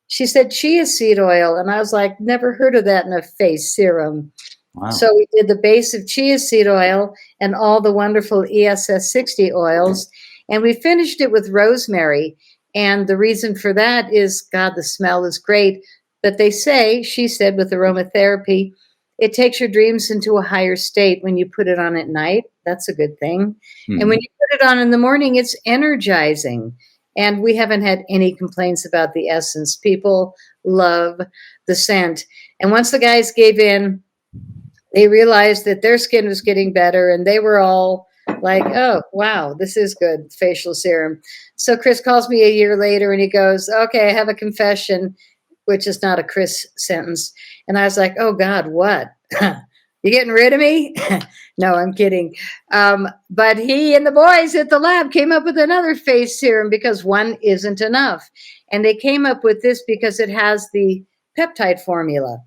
She said, chia seed oil. And I was like, never heard of that in a face serum. Wow. So we did the base of chia seed oil and all the wonderful ESS60 oils. And we finished it with rosemary. And the reason for that is, God, the smell is great. But they say, she said, with aromatherapy, it takes your dreams into a higher state when you put it on at night. That's a good thing. Mm-hmm. And when you put it on in the morning, it's energizing. And we haven't had any complaints about the essence. People love the scent. And once the guys gave in, they realized that their skin was getting better. And they were all like, oh, wow, this is good facial serum. So Chris calls me a year later and he goes, okay, I have a confession, which is not a Chris sentence. And I was like, oh, God, what? You getting rid of me? No, I'm kidding. But he and the boys at the lab came up with another face serum because one isn't enough. And they came up with this because it has the peptide formula.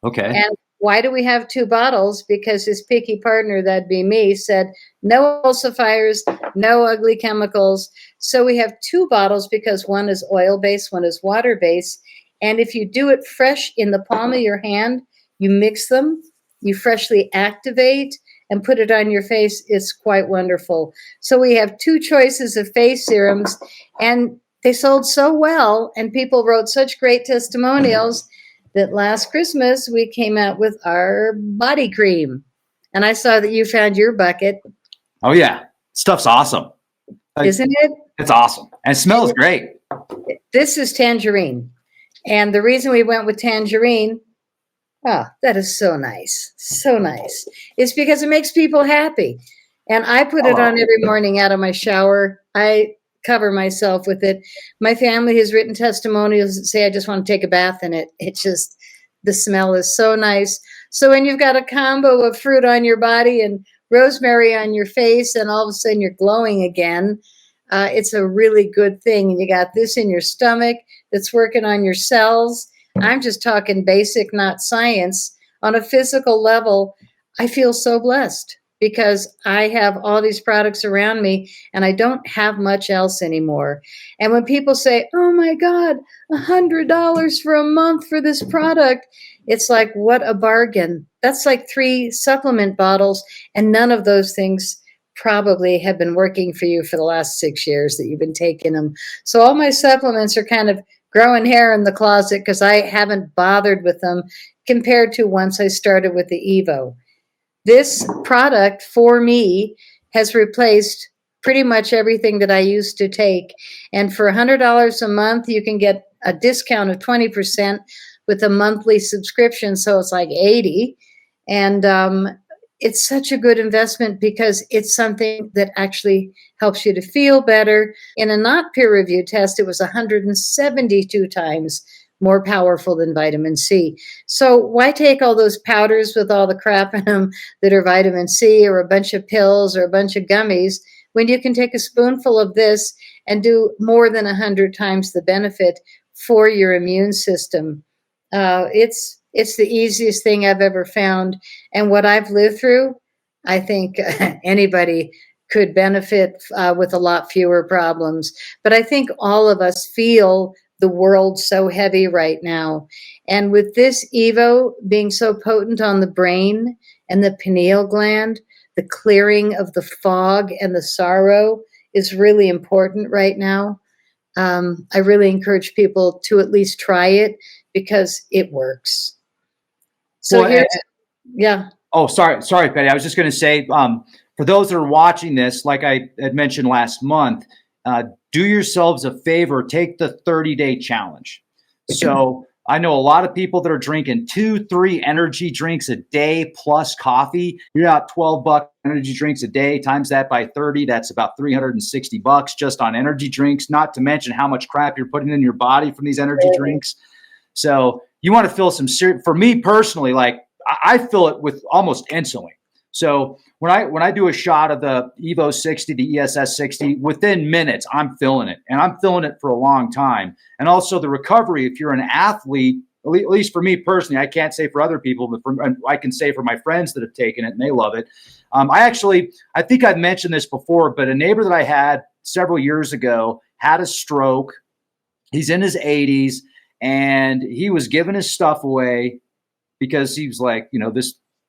Okay. And why do we have two bottles? Because his picky partner, that'd be me, said, no emulsifiers, no ugly chemicals. So we have two bottles because one is oil-based, one is water-based. And if you do it fresh in the palm of your hand, you mix them, you freshly activate and put it on your face. It's quite wonderful. So we have two choices of face serums, and they sold so well, and people wrote such great testimonials that last Christmas we came out with our body cream. And I saw that you found your bucket. Oh, yeah. Stuff's awesome. Isn't it? It's awesome. And it smells great. This is tangerine. And the reason we went with tangerine, oh, that is so nice. So nice. It's because it makes people happy. And I put it on every morning out of my shower. I cover myself with it. My family has written testimonials that say, I just want to take a bath in it. It just, the smell is so nice. So when you've got a combo of fruit on your body and rosemary on your face, and all of a sudden you're glowing again, it's a really good thing. And you got this in your stomach that's working on your cells. I'm just talking basic, not science. On a physical level, I feel so blessed because I have all these products around me and I don't have much else anymore. And when people say, oh my God, $100 for a month for this product, it's like, what a bargain. That's like 3 supplement bottles, and none of those things probably have been working for you for the last 6 years that you've been taking them. So all my supplements are kind of growing hair in the closet because I haven't bothered with them compared to once I started with the Evo. This product for me has replaced pretty much everything that I used to take. And for $100 a month, you can get a discount of 20% with a monthly subscription. So it's like $80. And it's such a good investment because it's something that actually helps you to feel better. In a not peer-reviewed test, it was 172 times more powerful than vitamin C. So why take all those powders with all the crap in them that are vitamin C, or a bunch of pills or a bunch of gummies, when you can take a spoonful of this and do more than 100 times the benefit for your immune system? It's the easiest thing I've ever found. And what I've lived through, I think anybody could benefit with a lot fewer problems. But I think all of us feel the world so heavy right now. And with this Evo being so potent on the brain and the pineal gland, the clearing of the fog and the sorrow is really important right now. I really encourage people to at least try it because it works. So well, yeah. Oh, sorry, Patty. I was just going to say, for those that are watching this, like I had mentioned last month, do yourselves a favor, take the 30-day challenge. So I know a lot of people that are drinking 2-3 energy drinks a day plus coffee. You're out $12 energy drinks a day, times that by 30. That's about $360 just on energy drinks, not to mention how much crap you're putting in your body from these energy drinks. So you want to feel some serious, for me personally, like I feel it with almost instantly. So when I do a shot of the Evo 60, the ESS 60, within minutes, I'm feeling it, and I'm feeling it for a long time. And also the recovery, if you're an athlete, at least for me personally, I can't say for other people, but I can say for my friends that have taken it and they love it. I think I've mentioned this before, but a neighbor that I had several years ago had a stroke. He's in his 80s, and he was giving his stuff away because he was like,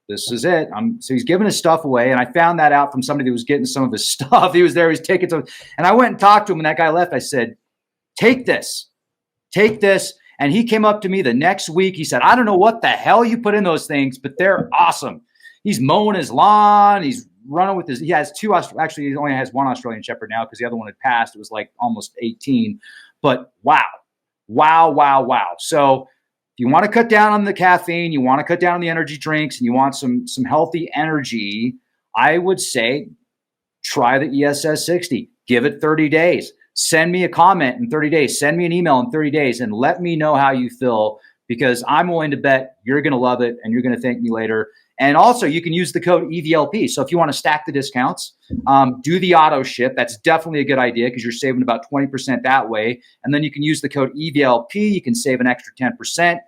this is it. So he's giving his stuff away. And I found that out from somebody that was getting some of his stuff. He was there, he's taking some. And I went and talked to him, and that guy left. I said, take this. And he came up to me the next week. He said, I don't know what the hell you put in those things, but they're awesome. He's mowing his lawn. He's running with he has 2, actually he only has 1 Australian Shepherd now because the other one had passed. It was like almost 18. But wow. So if you want to cut down on the caffeine, you want to cut down on the energy drinks, and you want some healthy energy, I would say try the ESS60. Give it 30 days. Send me a comment in 30 days. Send me an email in 30 days and let me know how you feel, because I'm willing to bet you're going to love it and you're going to thank me later. And also, you can use the code EVLP. So if you want to stack the discounts, do the auto ship. That's definitely a good idea because you're saving about 20% that way. And then you can use the code EVLP. You can save an extra 10%.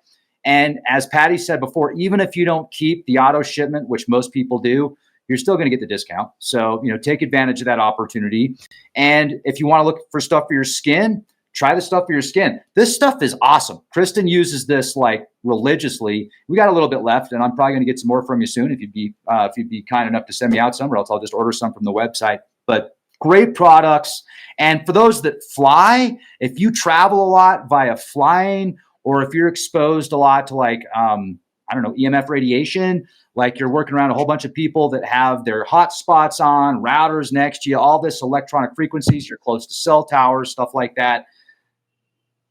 And as Patty said before, even if you don't keep the auto shipment, which most people do, you're still going to get the discount. So, take advantage of that opportunity. And if you want to look for stuff for your skin, try the stuff for your skin. This stuff is awesome. Kristen uses this like religiously. We got a little bit left, and I'm probably going to get some more from you soon if you'd be kind enough to send me out some, or else I'll just order some from the website. But great products. And for those that fly, if you travel a lot via flying, or if you're exposed a lot to EMF radiation, like you're working around a whole bunch of people that have their hotspots on, routers next to you, all this electronic frequencies, you're close to cell towers, stuff like that.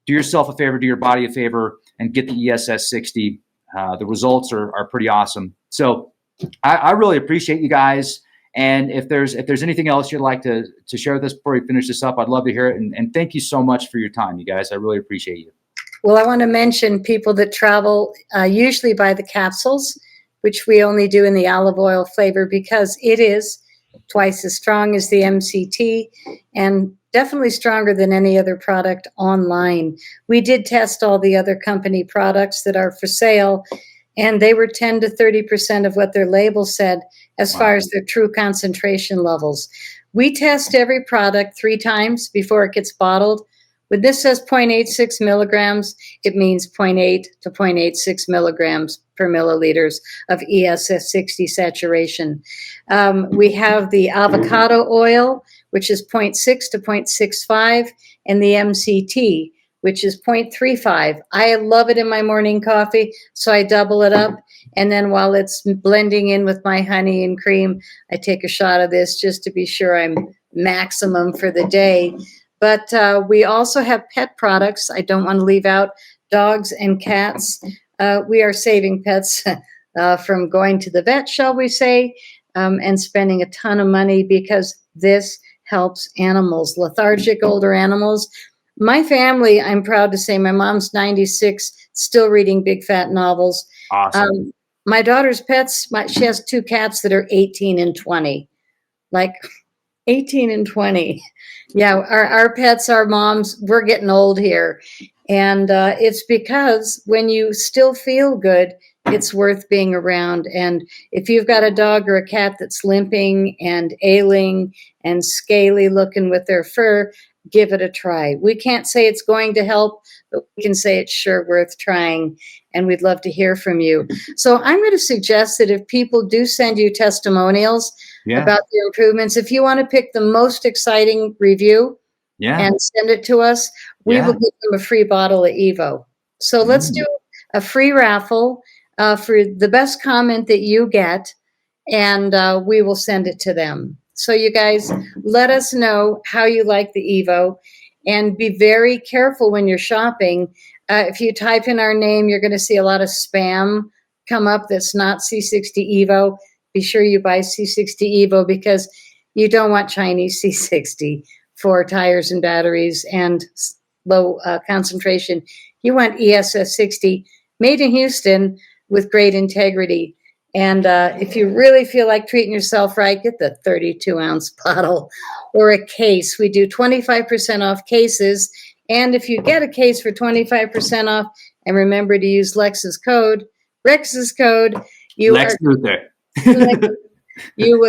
do yourself a favor, do your body a favor, and get the ESS60. The results are pretty awesome. So I really appreciate you guys. And if there's anything else you'd like to share with us before we finish this up, I'd love to hear it. And thank you so much for your time, you guys. I really appreciate you. Well, I want to mention people that travel usually buy the capsules, which we only do in the olive oil flavor because it is twice as strong as the MCT and definitely stronger than any other product online. We did test all the other company products that are for sale, and they were 10 to 30% of what their label said as far as their true concentration levels. We test every product 3 times before it gets bottled. When this says 0.86 milligrams, it means 0.8 to 0.86 milligrams per milliliters of ESS60 saturation. We have the avocado oil, which is 0.6 to 0.65, and the MCT, which is 0.35. I love it in my morning coffee, so I double it up. And then while it's blending in with my honey and cream, I take a shot of this just to be sure I'm maximum for the day. But we also have pet products. I don't want to leave out dogs and cats. We are saving pets from going to the vet, shall we say, and spending a ton of money because this helps animals, lethargic older animals. My family, I'm proud to say, my mom's 96, still reading big fat novels. Awesome. My daughter's pets, she has 2 cats that are 18 and 20. Like 18 and 20. Yeah, our pets, our moms, we're getting old here. And it's because when you still feel good, it's worth being around. And if you've got a dog or a cat that's limping and ailing and scaly looking with their fur, give it a try. We can't say it's going to help, but we can say it's sure worth trying. And we'd love to hear from you. So I'm going to suggest that if people do send you testimonials about the improvements, if you want to pick the most exciting review and send it to us, we will give them a free bottle of Evo. So let's do a free raffle for the best comment that you get, and we will send it to them. So you guys, let us know how you like the Evo, and be very careful when you're shopping. If you type in our name, you're going to see a lot of spam come up that's not C60 Evo. Be sure you buy C60 Evo because you don't want Chinese C60 for tires and batteries and low concentration. You want ESS60 made in Houston with great integrity. And if you really feel like treating yourself right, get the 32-ounce bottle or a case. We do 25% off cases. And if you get a case for 25% off, and remember to use Rex's code, you will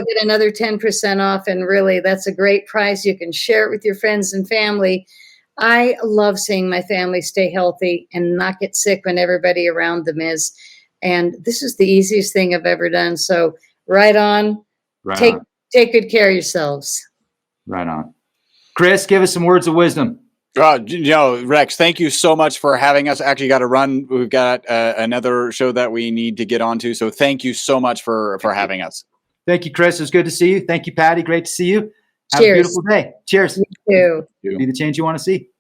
get another 10% off. And really, that's a great price. You can share it with your friends and family. I love seeing my family stay healthy and not get sick when everybody around them is. And this is the easiest thing I've ever done. So right on. Take good care of yourselves. Right on. Chris, give us some words of wisdom. Rex, thank you so much for having us. Actually got to run. We've got another show that we need to get onto. So thank you so much for having us. Thank you, Chris. It was good to see you. Thank you, Patty. Great to see you. Have Cheers. a beautiful day. Cheers. You too. Be the change you want to see.